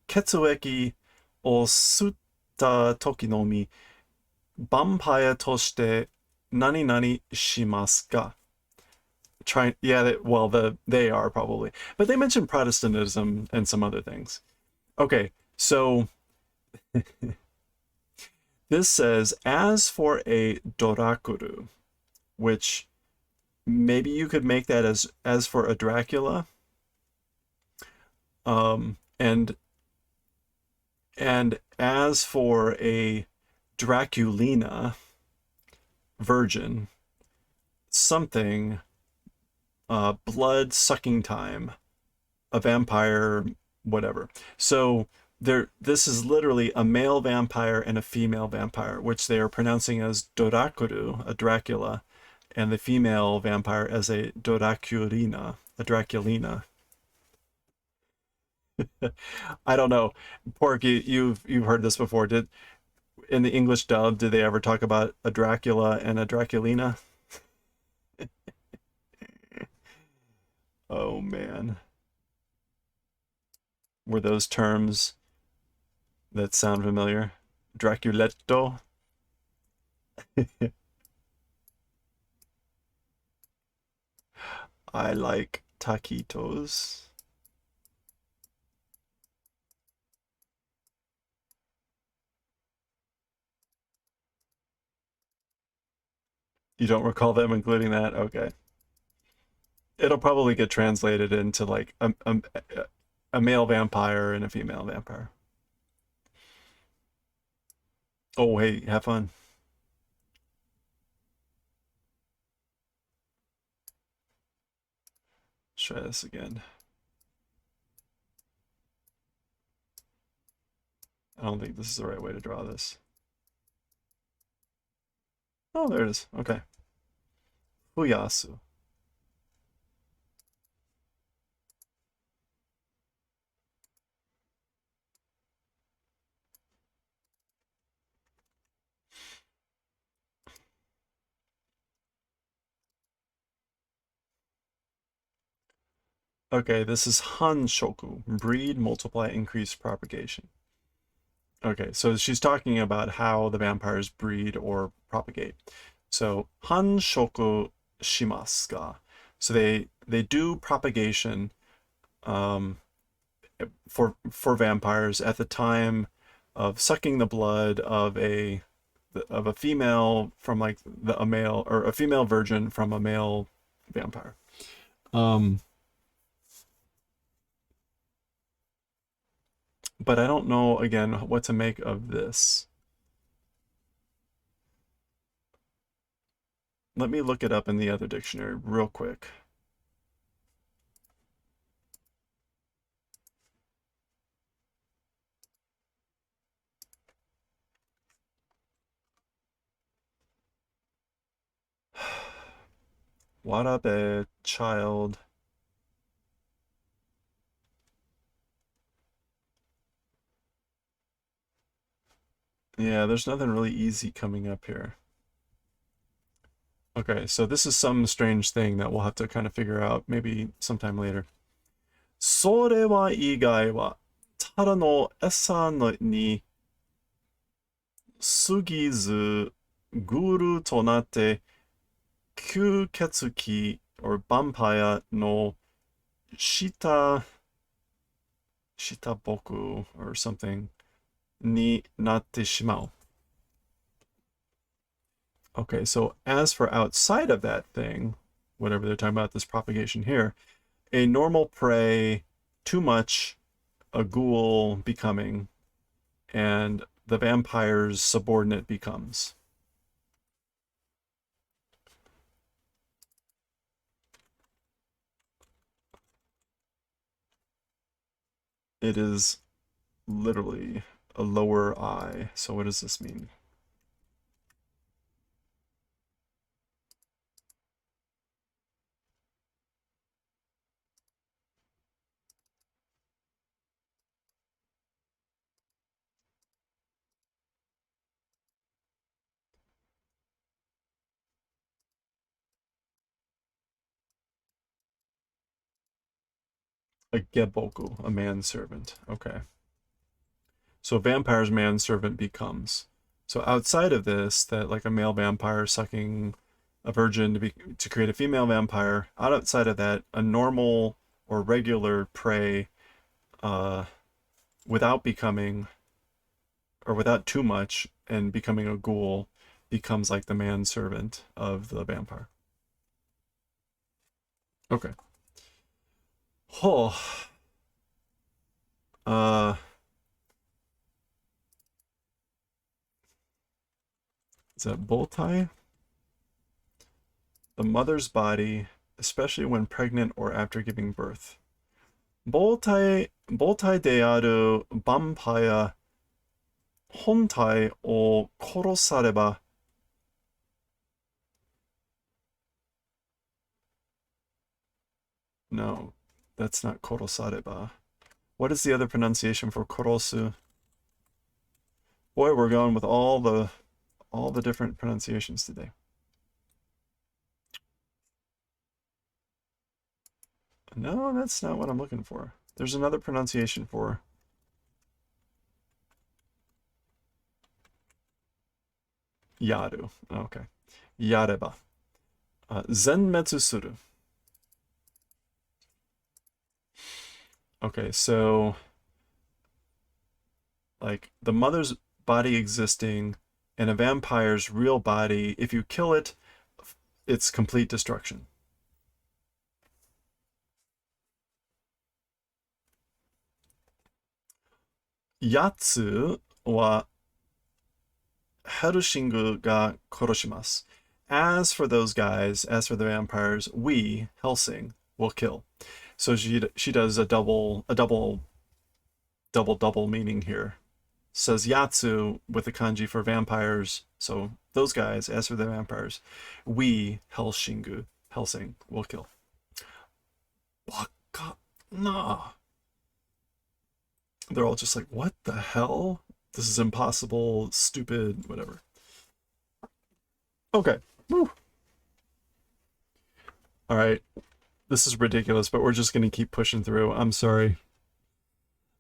Ketsueki o Sutta Toki no Mi Vampire toshite nani nani shimasu ka? Trying, yeah, they are probably, but they mentioned Protestantism and some other things. Okay, so this says, as for a dorakuru, which maybe you could make that as for a Dracula, and as for a Draculina virgin, something, blood sucking time, a vampire, whatever. So this is literally a male vampire and a female vampire, which they are pronouncing as Dorakuru, a Dracula, and the female vampire as a Doraculina, a Draculina. I don't know. Porky, you've heard this before. Did in the English dub, did they ever talk about a Dracula and a Draculina? Oh man. Were those terms that sound familiar? Draculetto? I like taquitos. You don't recall them including that? Okay. It'll probably get translated into like a male vampire and a female vampire. Oh, hey, have fun. Let's try this again. I don't think this is the right way to draw this. Oh, there it is. Okay. Fuyasu. Okay, this is Hanshoku. Breed, multiply, increase propagation. Okay, so she's talking about how the vampires breed or propagate. So Hanshoku shimasu ka. So they do propagation for vampires at the time of sucking the blood of a female from like a male, or a female virgin from a male vampire. But I don't know again what to make of this. Let me look it up in the other dictionary real quick. What up, a child? Yeah, there's nothing really easy coming up here. Okay, so this is some strange thing that we'll have to kind of figure out maybe sometime later. それは以外は、ただの餌のに過ぎず、グルとなって、吸血鬼 or vampire の下僕 or something になってしまう. Okay, so as for outside of that thing, whatever they're talking about, this propagation here, a normal prey, too much, a ghoul becoming, and the vampire's subordinate becomes. It is literally a lower I. So what does this mean? A geboku, a manservant. Okay. So a vampire's manservant becomes. So outside of this, that like a male vampire sucking a virgin to create a female vampire, outside of that, a normal or regular prey, without becoming, or without too much and becoming a ghoul, becomes like the manservant of the vampire. Okay. Oh. Is that bow tie? The mother's body, especially when pregnant or after giving birth. 母体であるヴァンパイア本体を殺されば No, that's not 殺されば. What is the other pronunciation for 殺す? Boy, we're going with all the different pronunciations today. No, that's not what I'm looking for. There's another pronunciation for yaru. Okay. Yareba. Zenmetsu suru. Okay, so like the mother's body existing and a vampire's real body, if you kill it, it's complete destruction. Yatsu wa Hellsing ga koroshimasu. As for those guys, as for the vampires, we, Hellsing, will kill. So she does a double meaning here. Says Yatsu with the kanji for vampires. So those guys, as for the vampires, we, Hellsing, will kill. Baka, nah. They're all just like, what the hell? This is impossible, stupid, whatever. Okay. Woo. All right. This is ridiculous, but we're just going to keep pushing through. I'm sorry.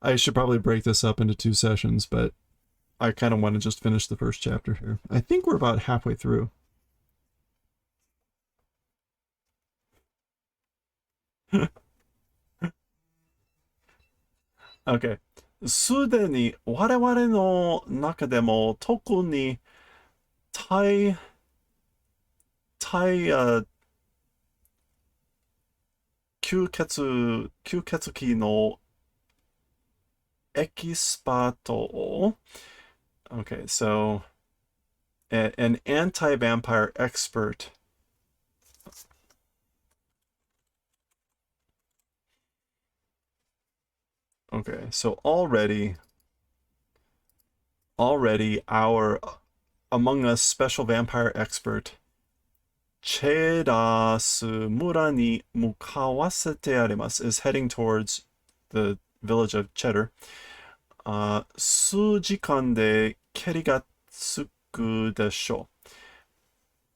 I should probably break this up into 2 sessions, but I kind of want to just finish the first chapter here. I think we're about halfway through. Okay. すでに我々の中でも特に吸血鬼のエキスパートを Okay, so an anti-vampire expert. Okay, so already our Among Us special vampire expert Chedasu Mura ni mukawasete arimasu is heading towards the village of Cheddar. 数時間で蹴りがつくでしょ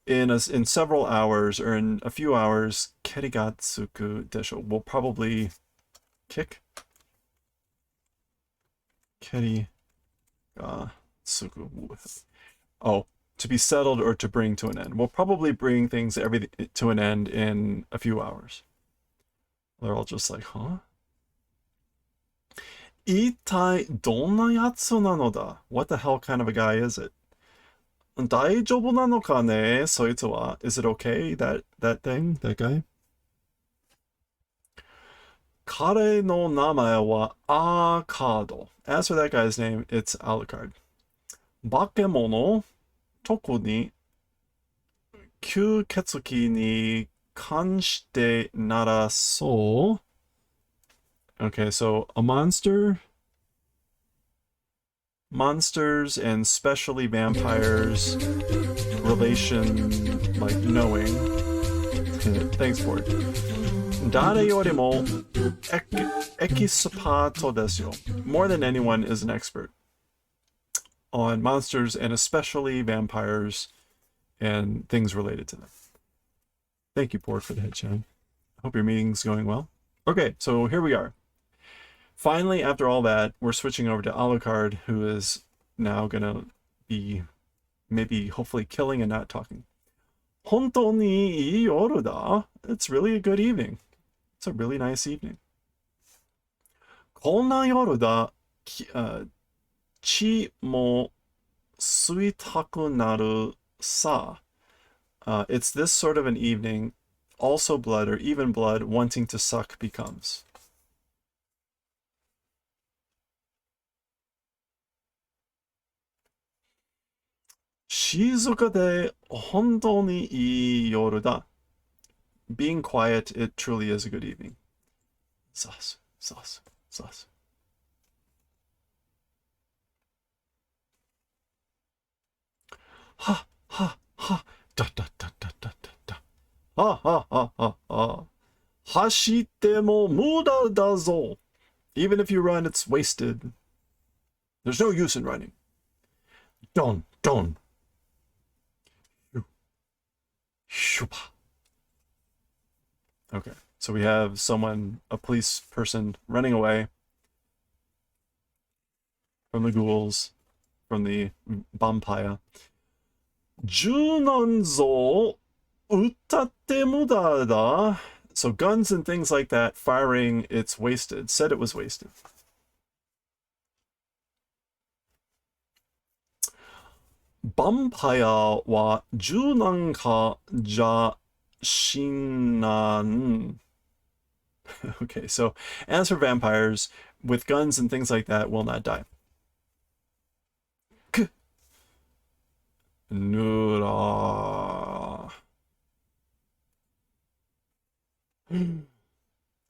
う. In several hours, or in a few hours, 蹴りがつくでしょう. We'll probably kick. 蹴りがつく. Oh, to be settled or to bring to an end. We'll probably bring things to an end in a few hours. They're all just like, huh? 一体どんなやつなのだ? What the hell kind of a guy is it? 大丈夫なのかね? そいつは. Is it okay, that thing, that guy? 彼の名前はアーカード. As for that guy's name, it's Alucard. 化け物? 特に吸血鬼に関してならそう. Okay, so a monsters and especially vampires relation, like knowing. Thanks for it. 誰よりもエキスパートですよ. More than anyone is an expert on monsters and especially vampires and things related to them. Thank you, Port, for the headshot. Hope your meeting's going well. Okay, so here we are. Finally, after all that, we're switching over to Alucard, who is now gonna be maybe hopefully killing and not talking. 本当にいい夜だ. It's really a good evening. It's a really nice evening. こんな夜だ. 血も吸いたくなるさ. It's this sort of an evening, also blood or even blood wanting to suck becomes. Shizuka de hontou ni ii yoru da. Being quiet, it truly is a good evening. Sasu, sasu, sasu. Ha, ha, ha. Da, da, da, da, da, da, da. Ha, ha, ha, ha, ha. Hashite mo muda da zo. Even if you run, it's wasted. There's no use in running. Don, don. Shupa. Okay, so we have someone, a police person, running away from the ghouls, from the vampire. Junanzo utatte muda da. So guns and things like that, firing, it's wasted. Said it was wasted. Vampire wa junan ka ja shinan. Okay, so as for vampires, with guns and things like that, will not die. Nura.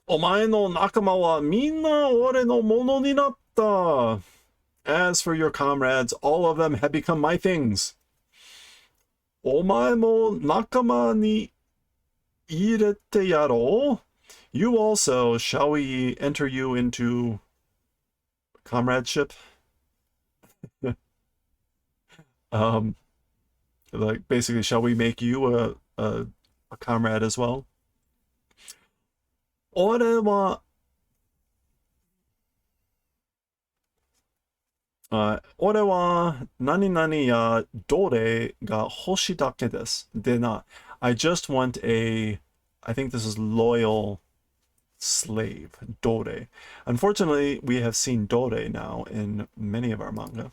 お前の仲間はみんな俺のものになった. As for your comrades, all of them have become my things. お前も仲間に入れてやろう. You also, shall we enter you into comradeship? Like basically, shall we make you a comrade as well? 俺は俺は何々やどれが欲しいだけです。でな、I just want a, I think this is loyal slave, dore. Unfortunately, we have seen dore now in many of our manga.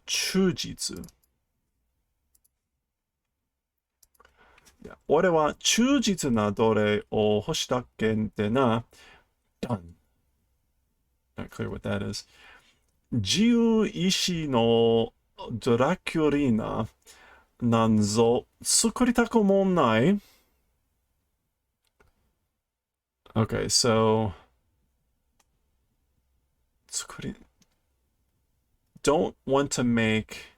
Chujitsu. Yeah. 俺は忠実な奴隷を欲したけんでな。Done. Not clear what that is. 自由意志のドラキュリーナなんぞ作りたくもない。Okay, so don't want to make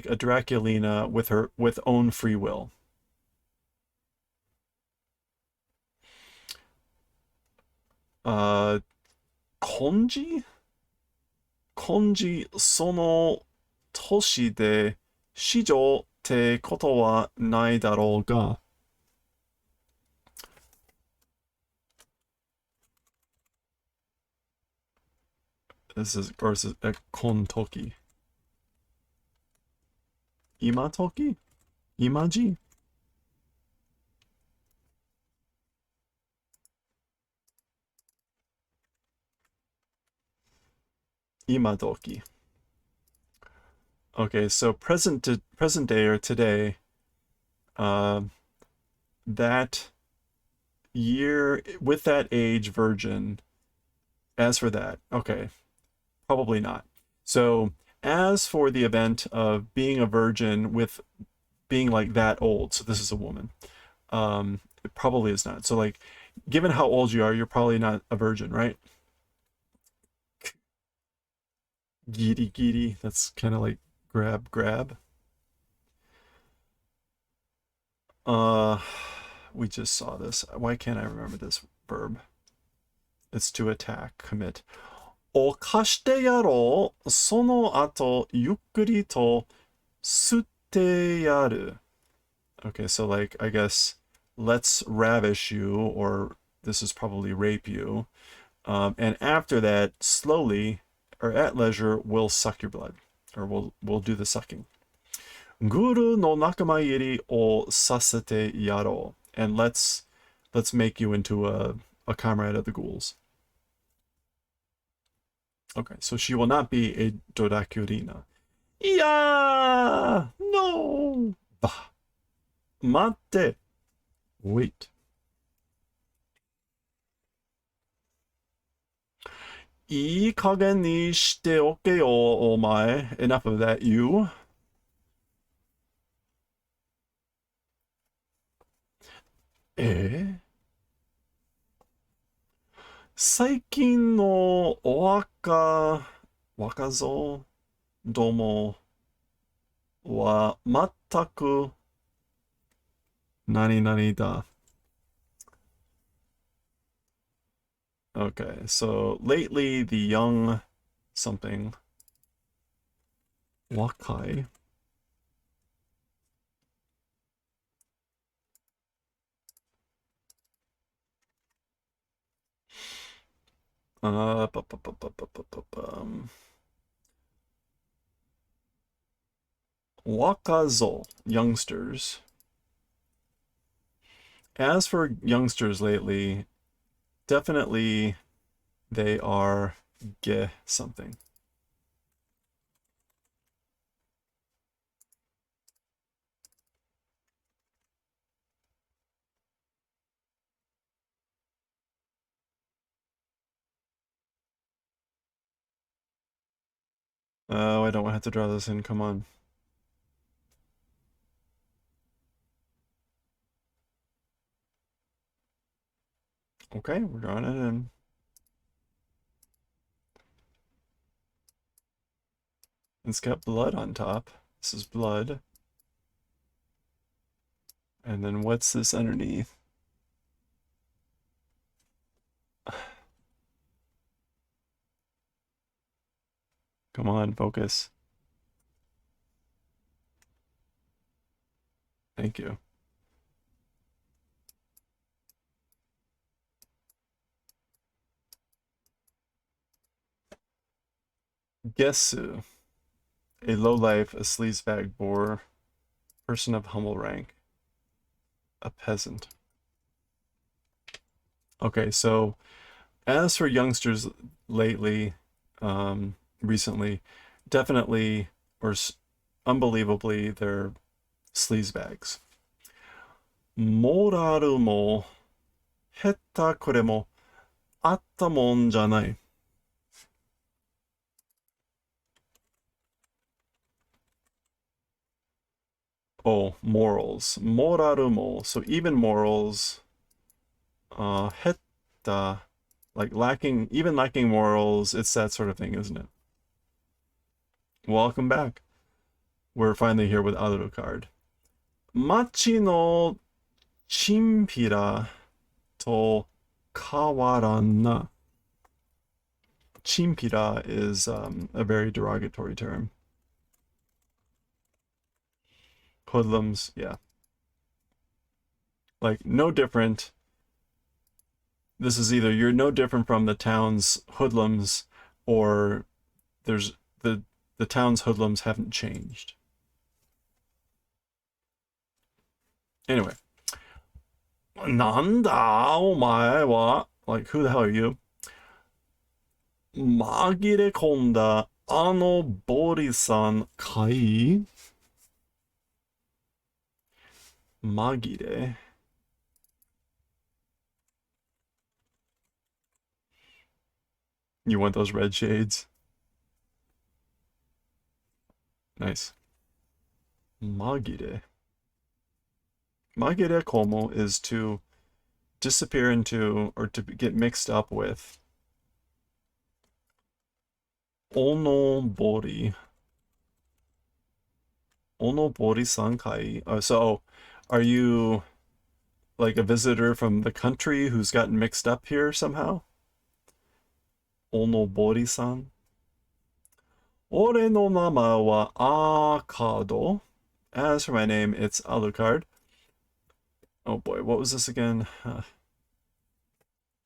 a Draculina with own free will. Konji? Konji その年で史上ってことはないだろうが。This is, or is it a kontoki? Imatoki? Imaji? Imadoki. Okay, so present day or today, that year with that age virgin. As for that, okay, probably not. So as for the event of being a virgin with being like that old, so this is a woman, it probably is not. So like, given how old you are, you're probably not a virgin, right? Giri giri, that's kind of like grab grab. We just saw this. Why can't I remember this verb? It's to attack, commit. 犯してやろう。その後、ゆっくりと吸ってやる。Okay, so like, I guess, let's ravish you, or this is probably rape you. And after that, slowly, or at leisure, we'll suck your blood. Or we'll do the sucking. Guru no nakamairi o sasete yaro. And let's make you into a comrade of the ghouls. Okay, so she will not be a Dodakurina. Yeah! No! Bah. Mate. Wait. いい加減にしておけよ、お前. Enough of that, you. 最近の若造どもは全く何々だ. Okay, so lately the young something wakai wakazo, youngsters. As for youngsters lately, definitely they are ge something. Oh, I don't have to draw this in, come on. Okay, we're drawing it in. It's got blood on top. This is blood. And then what's this underneath? Come on, focus. Thank you. Gesu. A lowlife, a sleazebag boor, person of humble rank, a peasant. Okay, so as for youngsters lately, recently, definitely, or unbelievably, they're sleazebags. Moraru mo, hetta kore mo, atta mon janai. Oh, morals. Moraru mo. So even morals. Hetta. Like lacking, even lacking morals, it's that sort of thing, isn't it? Welcome back. We're finally here with Alucard. Machi no chimpira to kawaranna. Chimpira is a very derogatory term. Hoodlums, yeah. Like, no different. This is either you're no different from the town's hoodlums, or there's the town's hoodlums haven't changed. Anyway. Nanda omae wa, like, who the hell are you? Magirekonda ano bori-san kai? Magire. You want those red shades? Nice. Magire. Magire komo is to disappear into, or to get mixed up with, onobori. Onobori-san kai. So, are you like a visitor from the country who's gotten mixed up here somehow? Onobori-san. Ore no nama wa Akado. As for my name, it's Alucard. Oh boy, what was this again?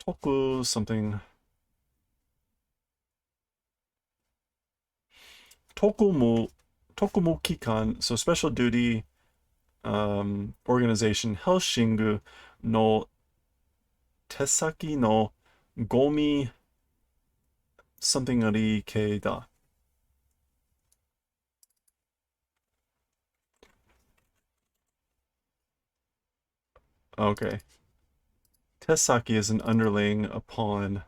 Toku something. Tokumo Kikan, so special duty organization HELLSING no Tesaki no Gomi something ari kei da. Okay. Tesaki is an underling, a pawn,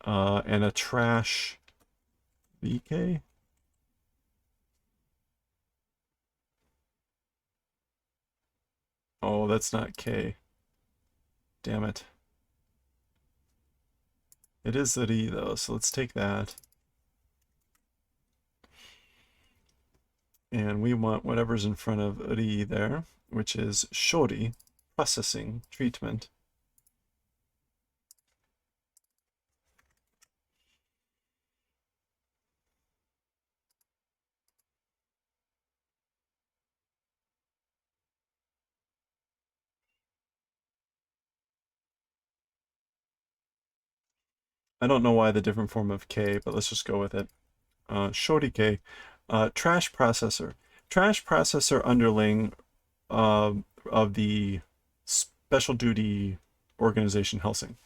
and a trash VK? Oh, that's not K. Damn it. It is the D though, so let's take that. And we want whatever's in front of ri there, which is shori, processing, treatment. I don't know why the different form of K, but let's just go with it. Shori K. Trash processor. Trash processor underling of the special duty organization HELLSING.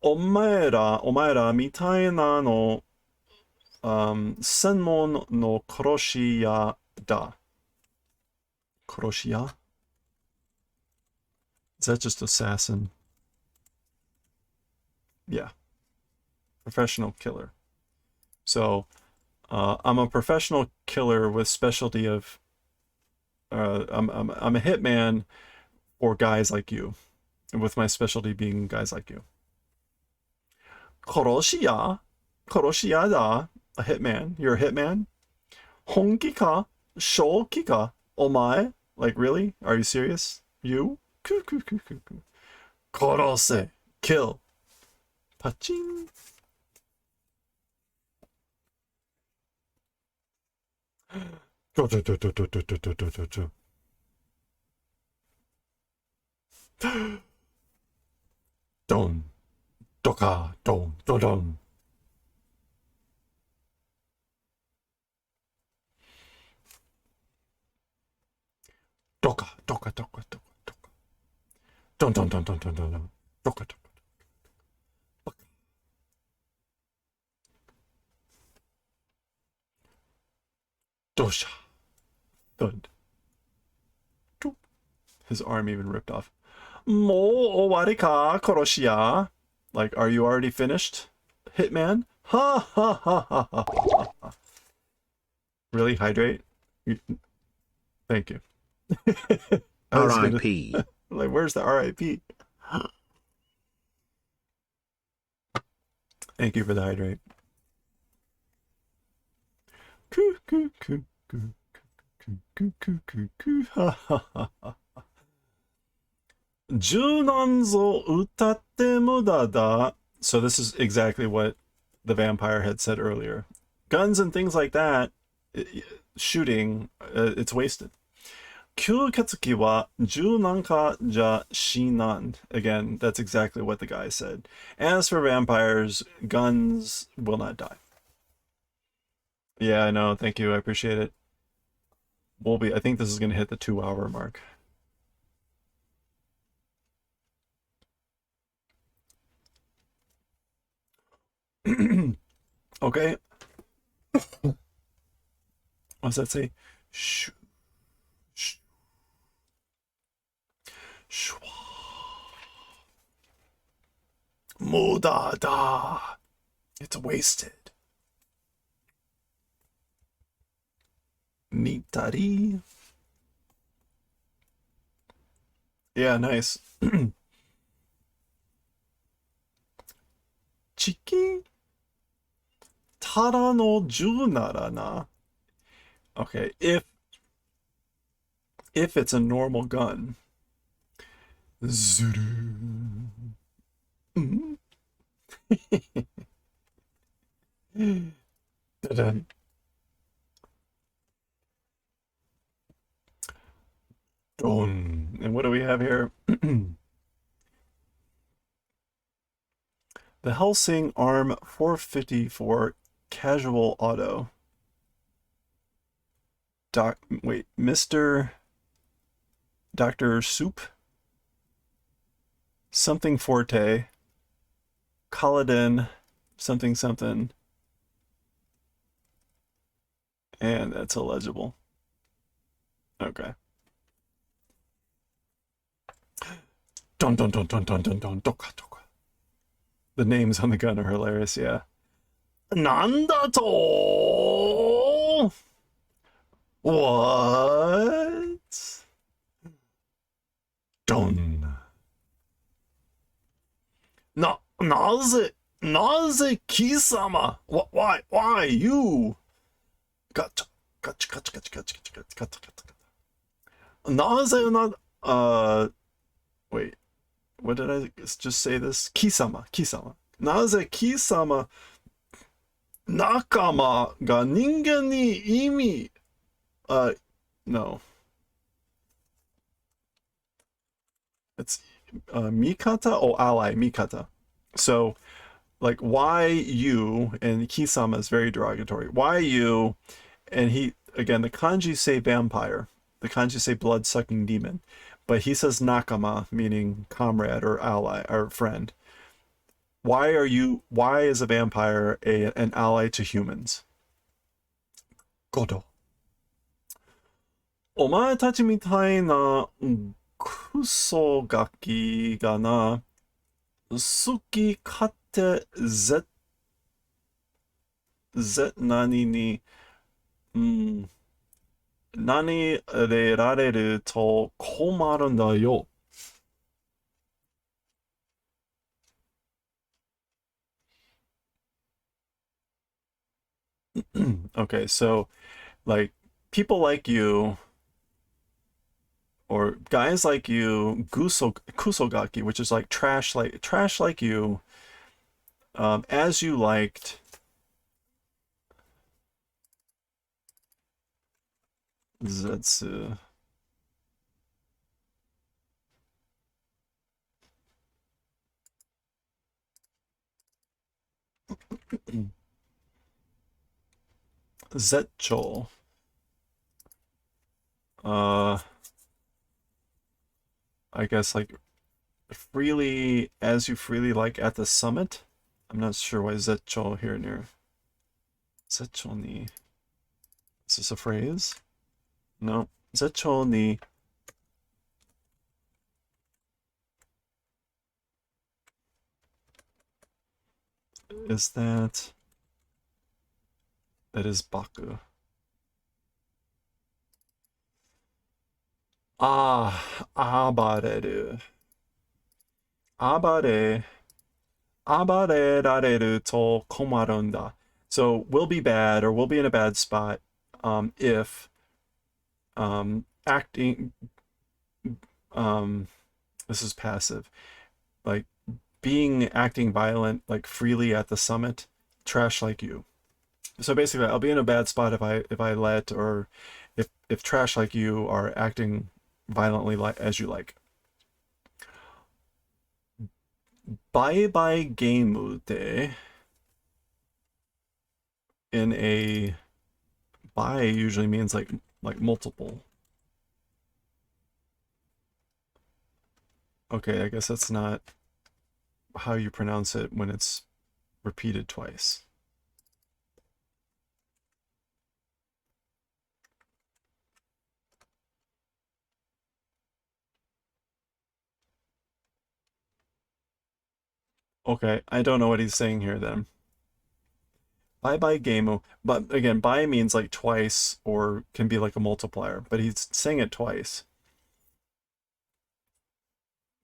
お前らみたいなの、専門の殺し屋だ。殺し屋? Is that just assassin? Yeah. Professional killer. So, I'm a professional killer with specialty of, I'm a hitman for guys like you, with my specialty being guys like you. 殺し屋? 殺し屋だ? A hitman. You're a hitman? 本気か? 正気か? お前? Like, really? Are you serious? You? 殺せ. Kill. Paching. Don. Doka. Don. Don. Don. Doka. Doka. Doka. Doka. Doka. Don. Don. Don. Don. Don. Don. Don. Doka. Doka. Dosha. Thud. His arm even ripped off. Mo owari ka, koroshiya? Like, are you already finished, Hitman? Ha ha ha ha ha ha. Really? Hydrate? Thank you. R.I.P. Like, where's the R.I.P.? Thank you for the hydrate. Coo, coo, coo, coo, coo, coo, coo, coo, coo, ha ha ha ha. 銃なんぞ撃ったって無駄だ. So this is exactly what the vampire had said earlier. Guns and things like that, shooting, it's wasted. 吸血鬼は銃なんかじゃ死なん. Again, that's exactly what the guy said. As for vampires, guns will not die. Yeah, I know. Thank you. I appreciate it. I think this is going to hit the 2-hour mark. Okay. What does that say? Shoo. Shwa. Muda da. It's wasted. Nitari. Yeah, nice. Chiki? Tara no ju nara na. Okay, if it's a normal gun. Zuru. Da-dun. Don. And what do we have here? The Helsing ARM 454 Casual Auto. Mr. Dr. Soup? Something Forte. Kaladin. Something something. And that's illegible. Okay. Dun dun dun dun dun dun dun doka doka. The names on the gun are hilarious, yeah. Nandato! What? Dun. Naze Kisama? Why you? Gotcha. Naze not, wait. What did I just say this? Kisama. Naze Kisama Nakama ga ningen ni imi. No. It's Mikata? Oh, ally, Mikata. So, like, why you, and Kisama is very derogatory. Why you, and he, again, the kanji say vampire. The kanji say blood-sucking demon. But he says nakama, meaning comrade or ally or friend. Why is a vampire an ally to humans? Godo. お前たちみたいなクソガキがな、好き勝手何に、何でられると困るんだよ。Okay, so, like, people like you, or guys like you, kusogaki, which is like trash like you, as you liked. Zetsu. Zetcho. I guess like freely, as you freely like at the summit. I'm not sure why Zetcho here near. Zetcho ni. Is this a phrase? No. Zetcho ni. Is that is Baku. Abareru. Abarerareru to komarunda. So we'll be bad, or we'll be in a bad spot if acting, this is passive, like acting violent, like freely at the summit, trash like you. So basically, I'll be in a bad spot if I let, or if trash like you are acting violently as you like. Bye bye game de, in a bye usually means like multiple. Okay, I guess that's not how you pronounce it when it's repeated twice. Okay, I don't know what he's saying here then. Bye bye gameo. But again, bye means like twice, or can be like a multiplier, but he's saying it twice.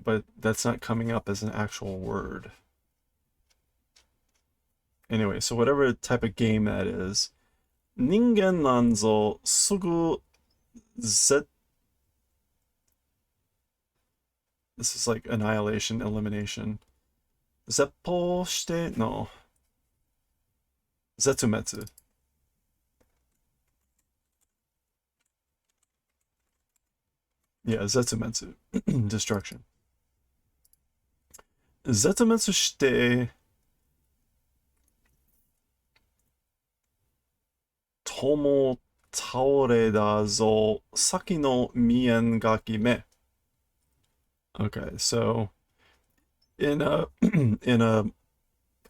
But that's not coming up as an actual word. Anyway, so whatever type of game that is, ningen nanzo sugu zet. This is like annihilation, elimination. Zeppo shite? No. Yeah, zetsumetsu. Destruction. 絶滅して、友倒れだぞ、先の見えんがきめ. Okay, so in a in a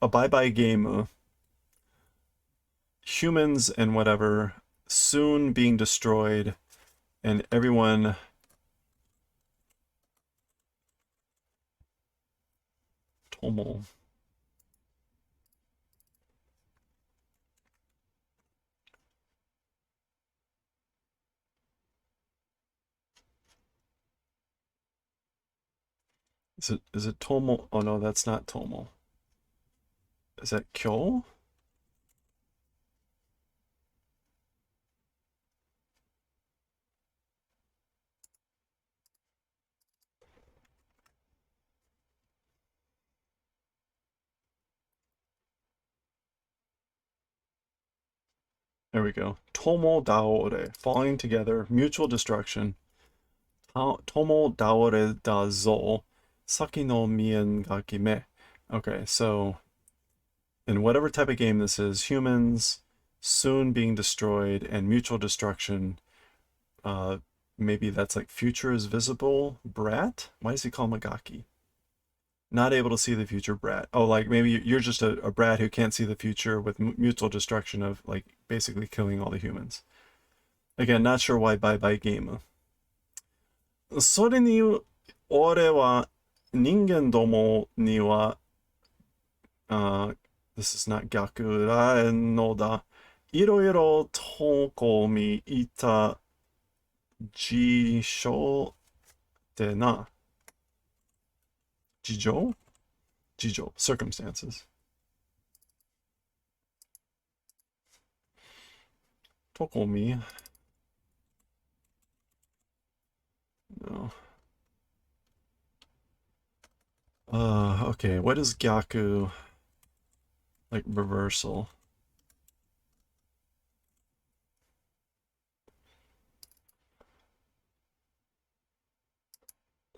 bye-bye game, humans and whatever soon being destroyed, and everyone tomo. Is it tomo? Oh no, that's not tomo. Is that kyo? There we go. Tomo daore, falling together, mutual destruction. Tomo daore da zo, saki no mien ga kime. Okay, so in whatever type of game this is, humans soon being destroyed and mutual destruction. Maybe that's like future is visible. Brat? Why does he call Magaki? Not able to see the future brat. Oh, like maybe you're just a brat who can't see the future with mutual destruction of like basically killing all the humans. Again, not sure why bye bye game. それに俺は人間どもには this is not 逆らえんのだ。いろいろとこみいた事象でな。事情? 事情 circumstances. とこみ no. Okay, what is gyaku? Like reversal.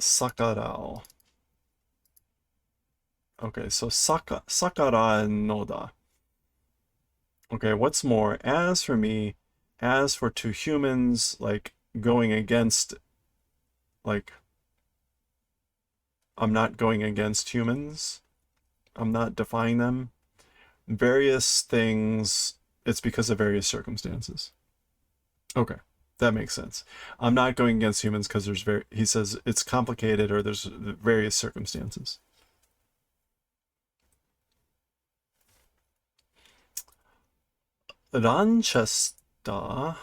Sakarao. Okay, so sakara no da. Okay, what's more? As for me, as for two humans, like going against, like, I'm not going against humans. I'm not defying them. Various things, it's because of various circumstances. Okay, that makes sense. I'm not going against humans because he says it's complicated or there's various circumstances. Ranchester,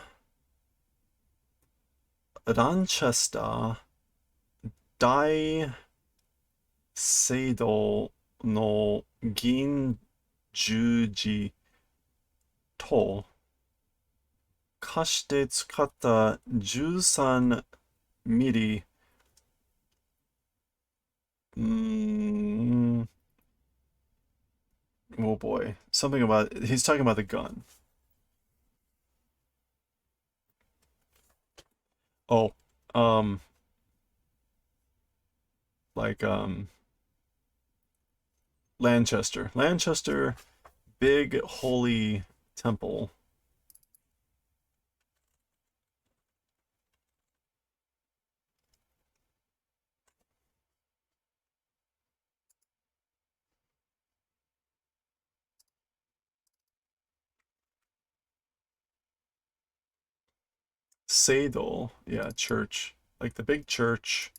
Dai Seido no Gin Juji to 貸して使った13ミリ oh boy, something about he's talking about the gun. Oh, like Lanchester, big holy temple. Seidel, yeah, church, like the big church.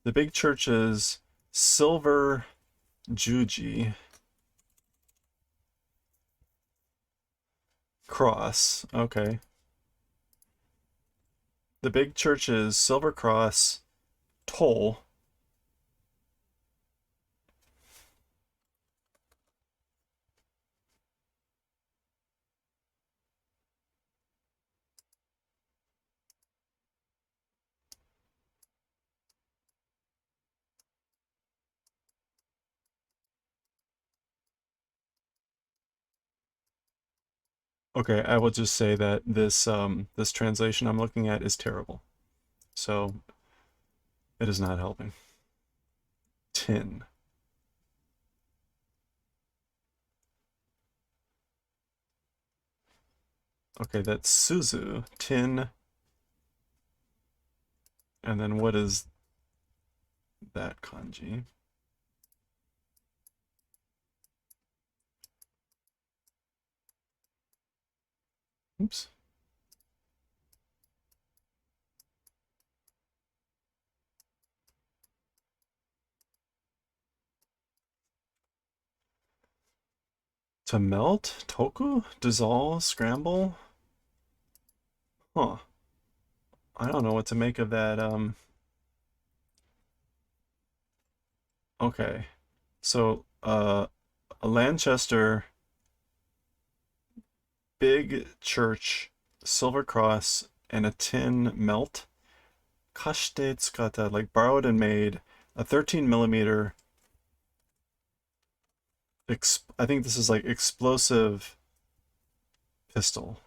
The big church is silver juji cross. Okay. The big church is silver cross toll. Okay, I will just say that this this translation I'm looking at is terrible. So It is not helping. Tin. Okay, that's Suzu. Tin. And then what is that kanji? Oops. To melt? Toku? Dissolve? Scramble? Huh. I don't know what to make of that. Okay. So, a Lanchester big church, silver cross, and a tin melt. Kashite tsukata, like borrowed and made, a 13 millimeter. I think this is like explosive pistol.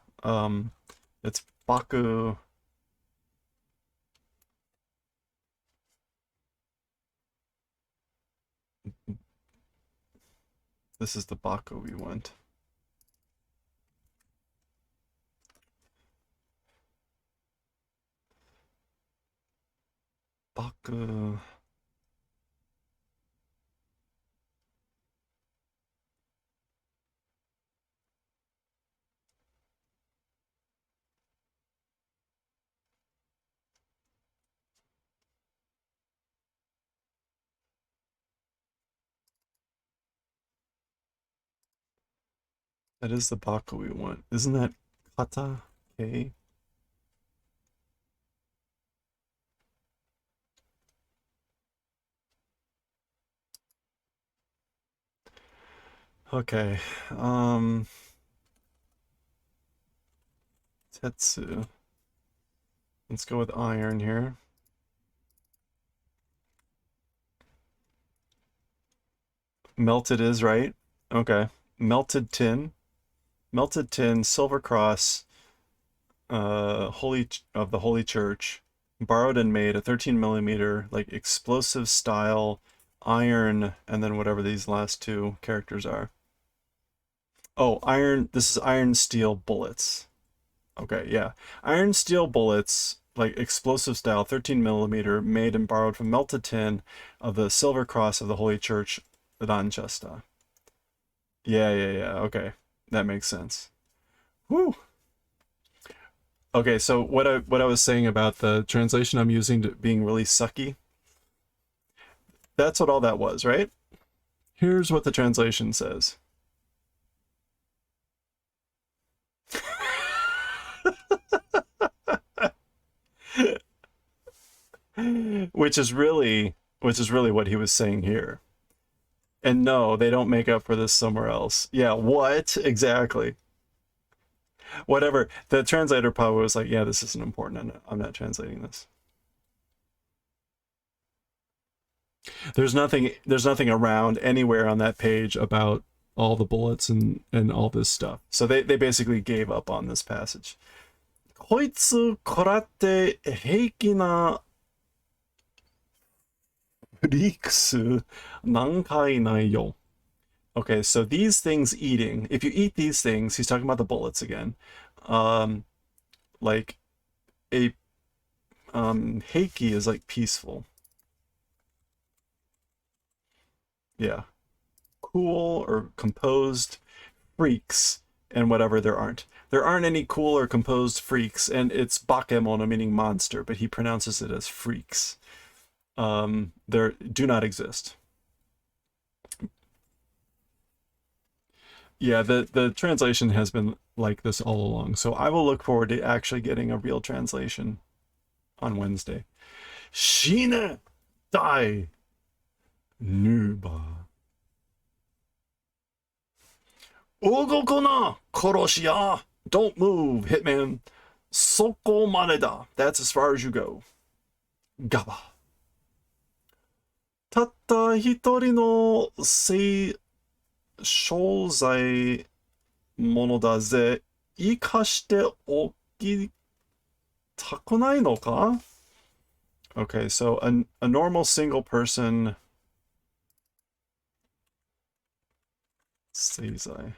It's Baku. This is the Baku we want. Baku. That is the Baku we want. Isn't that kata? Okay. Okay. Tetsu. Let's go with iron here. Melted is right. Okay. Melted tin. Melted tin, silver cross, holy of the Holy Church, borrowed and made, a 13 millimeter, like explosive style, iron, and then whatever these last two characters are. Oh, iron. This is iron steel bullets. Okay, yeah, iron steel bullets, like explosive style, 13 millimeter, made and borrowed from melted tin of the silver cross of the Holy Church, Ranchesta. Yeah. Okay, that makes sense. Whew. Okay, so what I was saying about the translation I'm using to being really sucky, that's what all that was, right? Here's what the translation says. which is really what he was saying here. And no, they don't make up for this somewhere else. Yeah, what? Exactly. Whatever. The translator probably was like, yeah, this isn't important. I'm not translating this. There's nothing around anywhere on that page about all the bullets and all this stuff. So they basically gave up on this passage. こいつこらって平気なフリークス何回ないよ. Okay, so these things eating, if you eat these things, he's talking about the bullets again. Like a heiki is like peaceful. Yeah. Cool or composed freaks and whatever there aren't. There aren't any cool or composed freaks, and it's bakemono meaning monster, but he pronounces it as freaks. There do not exist. Yeah, the translation has been like this all along, so I will look forward to actually getting a real translation on Wednesday. Shine, die, nuba. Ogokona, koroshiya. Don't move, hitman. Soko maneda. That's as far as you go. Gaba. たった一人の商材ものだぜ。生かしておきたくないのか Okay, so a normal single person seizai.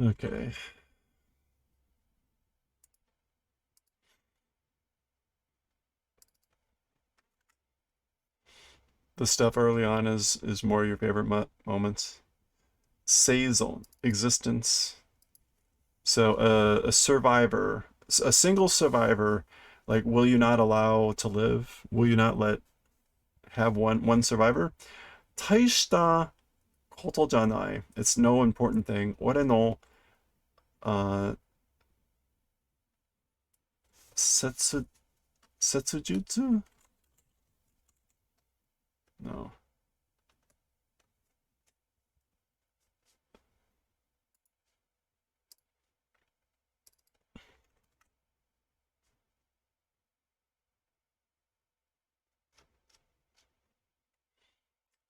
Okay. The stuff early on is more your favorite moments. Seizon, existence. So a survivor, a single survivor, like will you not allow to live? Will you not let have one survivor? 大したことじゃない. It's no important thing. 俺の setsu setsujutsu? No.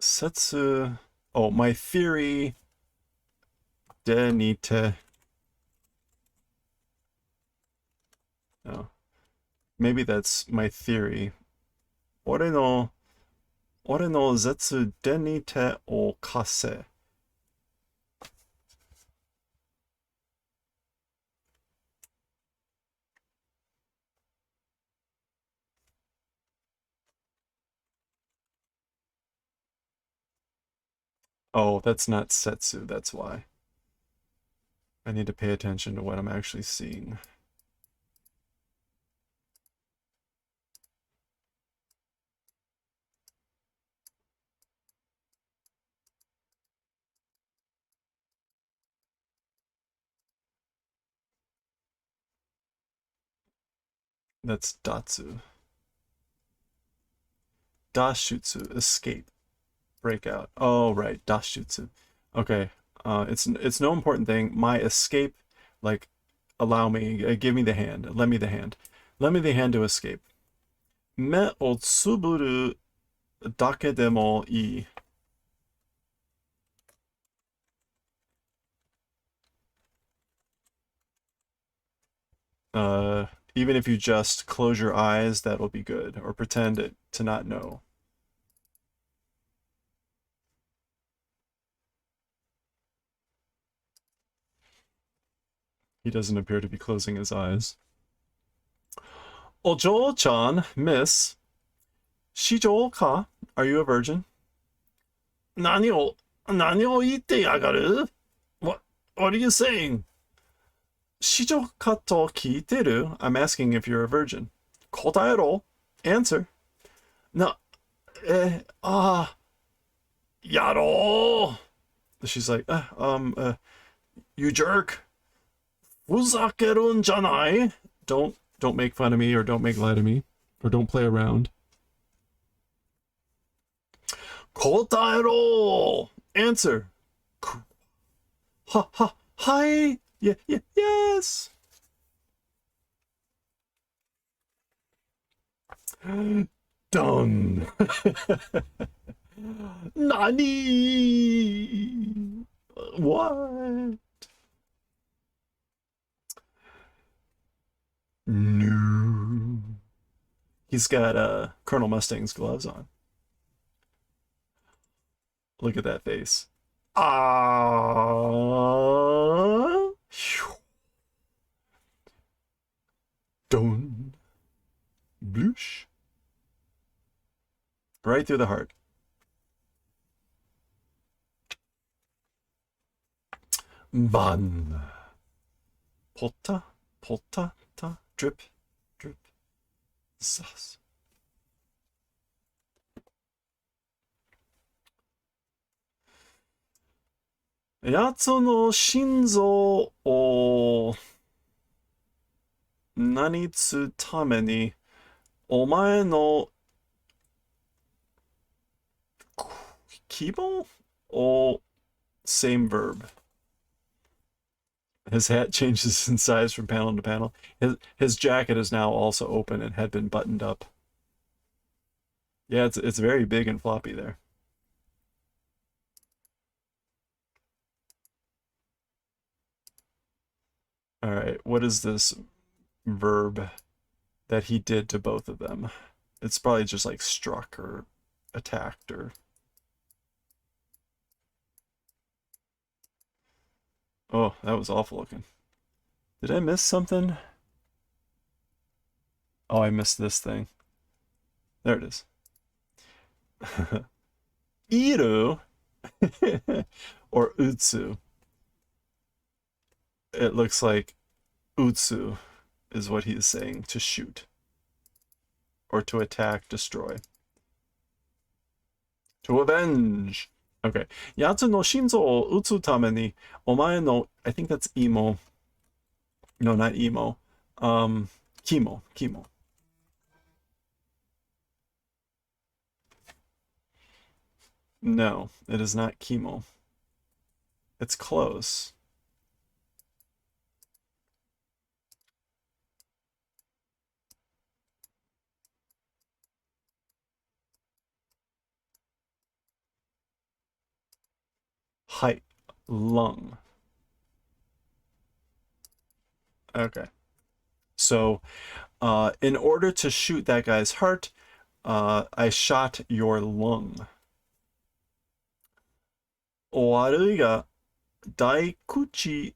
Setsu. Oh, my theory. Denite. No. Maybe that's my theory. 俺の絶伝に手を貸せ. Oh, that's not Setsu, that's why. I need to pay attention to what I'm actually seeing. That's Datsu. Dashutsu, escape, breakout. Oh, right, Dashutsu. Okay, it's no important thing. My escape, like, allow me, give me the hand, lend me the hand. Lend me the hand to escape. Me o tsuburu dake demo ii. Even if you just close your eyes, that'll be good, or pretend it to not know. He doesn't appear to be closing his eyes. Ojo-chan, miss. Shijo-ka, are you a virgin? Nani o itte yagaru? What are you saying? Shijo-ka to kiiteru? I'm asking if you're a virgin. Kotaero, answer. No, yaro. She's like, you jerk. Fuzakerun janai? Don't make fun of me, or don't make light of me, or don't play around. Kotaero! Answer. Hi. Yes. Done. Nani? What? No. He's got Colonel Mustang's gloves on. Look at that face. Done. Bloosh. Right through the heart. Ban. Potta, potta, ta, drip, drip, zas. Yatsu no shinzo o nanitsu tame ni omae no kibon o same verb. His hat changes in size from panel to panel. His jacket is now also open and had been buttoned up. Yeah, it's very big and floppy there. All right, what is this verb that he did to both of them? It's probably just like struck or attacked or... Oh, that was awful looking. Did I miss something? Oh, I missed this thing. There it is. Iru or utsu. It looks like utsu is what he is saying, to shoot or to attack, destroy. To avenge. Okay. Yatsu no shinzo o utsu tame ni omae no, I think that's emo. No, not emo. Kimo. No, it is not kimo. It's close. Height. Lung. Okay. So, in order to shoot that guy's heart, I shot your lung. 悪いが大口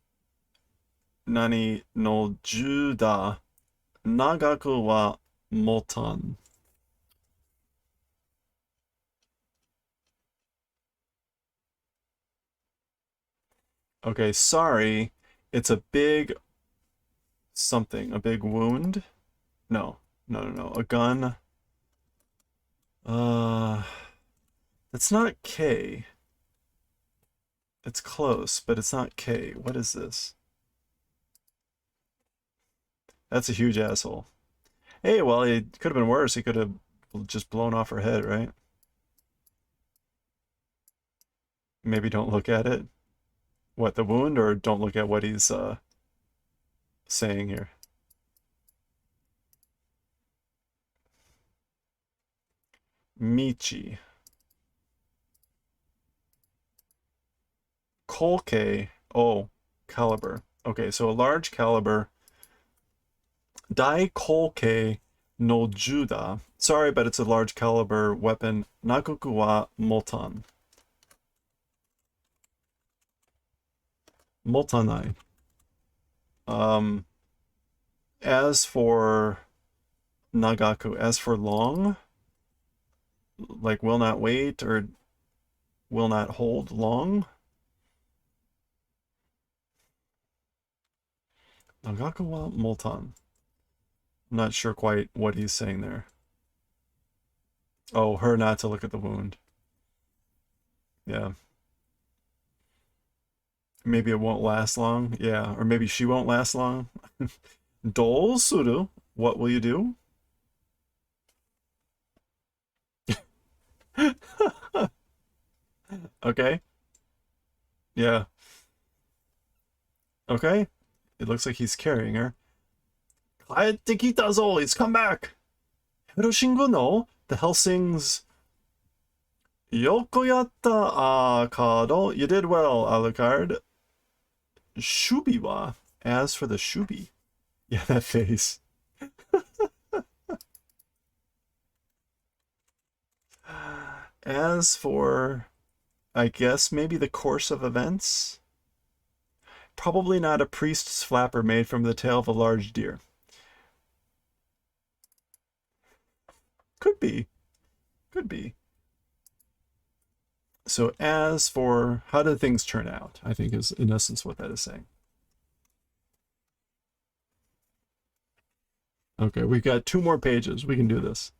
何の銃だ。長くは持たん。Okay, sorry. It's a big something. A big wound? No. A gun. It's not K. It's close, but it's not K. What is this? That's a huge asshole. Hey, well, it could have been worse. He could have just blown off her head, right? Maybe don't look at it. What, the wound, or don't look at what he's saying here? Michi. Kolke. Oh, caliber. Okay, so a large caliber. Dai Kolke no Juda. Sorry, but it's a large caliber weapon. Nagoku wa motan. Motanai. As for Nagaku, as for long, like will not wait or will not hold long. Nagaku wa motan. I'm not sure quite what he's saying there. Oh, her not to look at the wound. Yeah. Maybe it won't last long. Yeah, or maybe she won't last long. Dol suru. What will you do? Okay. Yeah. Okay. It looks like he's carrying her. 帰ってきたぞ! He's come back! Hiroshingo no, the Hellsings. Yoko yatta, Kado. You did well, Alucard. Shubi wa. As for the Shubi. Yeah, that face. As for, I guess, maybe the course of events? Probably not a priest's flapper made from the tail of a large deer. Could be. Could be. So as for how did things turn out, I think is in essence what that is saying. Okay, we've got 2 more pages. We can do this.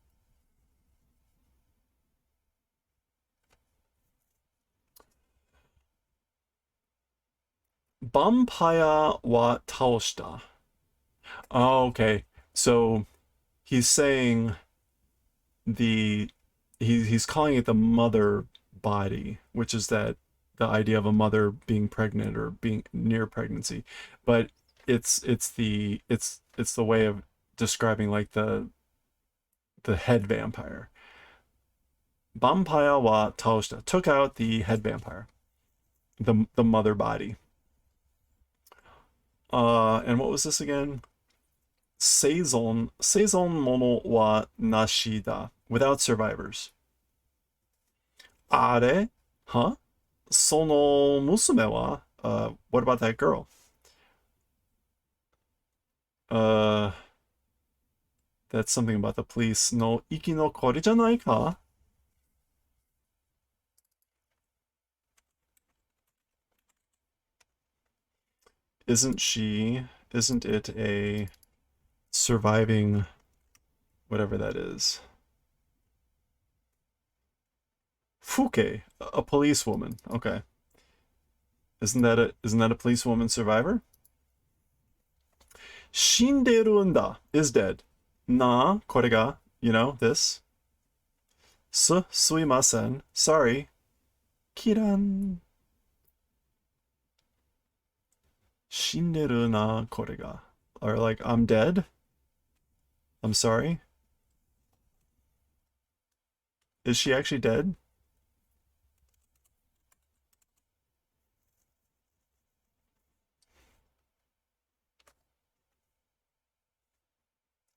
Vampire wa taoshita. Oh, okay. So he's saying he's calling it the mother body, which is that the idea of a mother being pregnant or being near pregnancy, but it's the way of describing like the head vampire. Vampire wa taoshita, took out the head vampire, the mother body. And what was this again? Seizon mono wa nashida, without survivors. Are, huh? Sono musume wa, what about that girl? That's something about the police. No iki no kori janai ka? Isn't it a surviving, whatever that is? Fuke, a policewoman. Okay. Isn't that a policewoman survivor? Shinderu nda, is dead. Na, kore ga, this. Suimasen, sorry. Kiran. Shinderu na kore ga. Or like, I'm dead. I'm sorry. Is she actually dead?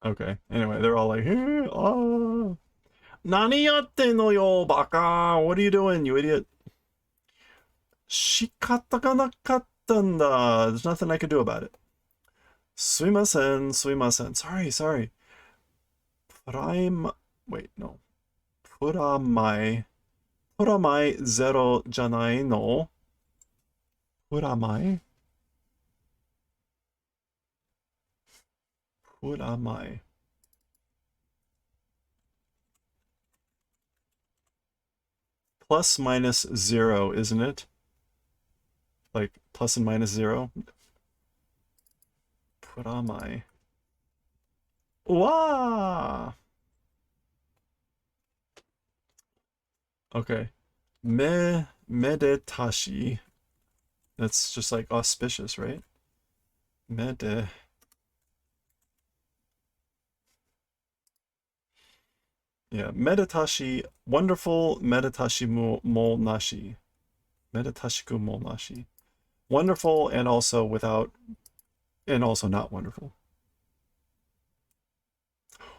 Okay. Anyway, they're all like, oh. Nani yatte no yo, baka. What are you doing, you idiot? Shikata ga nakatta nda. There's nothing I can do about it. Suimasen, suimasen. Sorry. Wait, no. Puramai zero janai no. Puramai plus minus 0, isn't it? Like plus and minus 0. Puramai. Wow. Okay. Medetashi. That's just like auspicious, right? Yeah, medetashi, wonderful medetashi mo nashi. Medetashiku mo nashi. Wonderful and also without, and also not wonderful.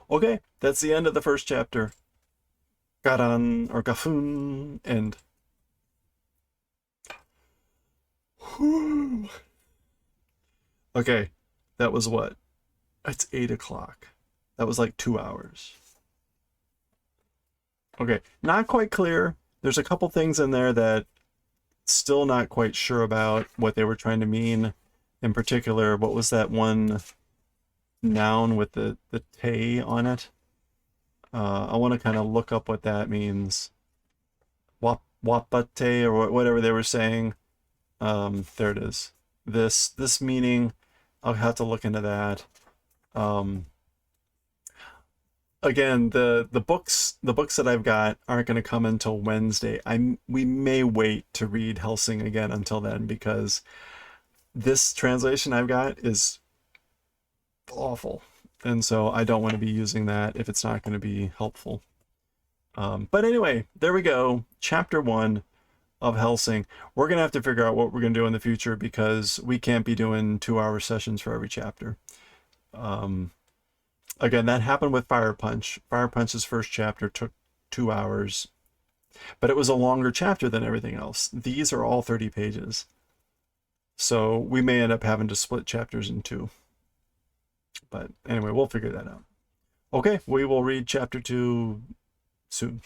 Okay, that's the end of the first chapter. Garan, or Gafun, end. Okay, that was what? It's 8 o'clock. That was like 2 hours. Okay, not quite clear. There's a couple things in there that still not quite sure about what they were trying to mean. In particular, what was that one noun with the te on it? I want to kind of look up what that means. Wapate, or whatever they were saying. There it is. This meaning, I'll have to look into that. Again, the books that I've got aren't going to come until Wednesday. We may wait to read Hellsing again until then, because this translation I've got is awful, and so I don't want to be using that if it's not going to be helpful. But anyway, there we go. Chapter 1 of Hellsing. We're going to have to figure out what we're going to do in the future, because we can't be doing 2-hour sessions for every chapter. Again, that happened with Fire Punch. Fire Punch's first chapter took 2 hours, but it was a longer chapter than everything else. These are all 30 pages. So we may end up having to split chapters in 2. But anyway, we'll figure that out. Okay, we will read chapter 2 soon.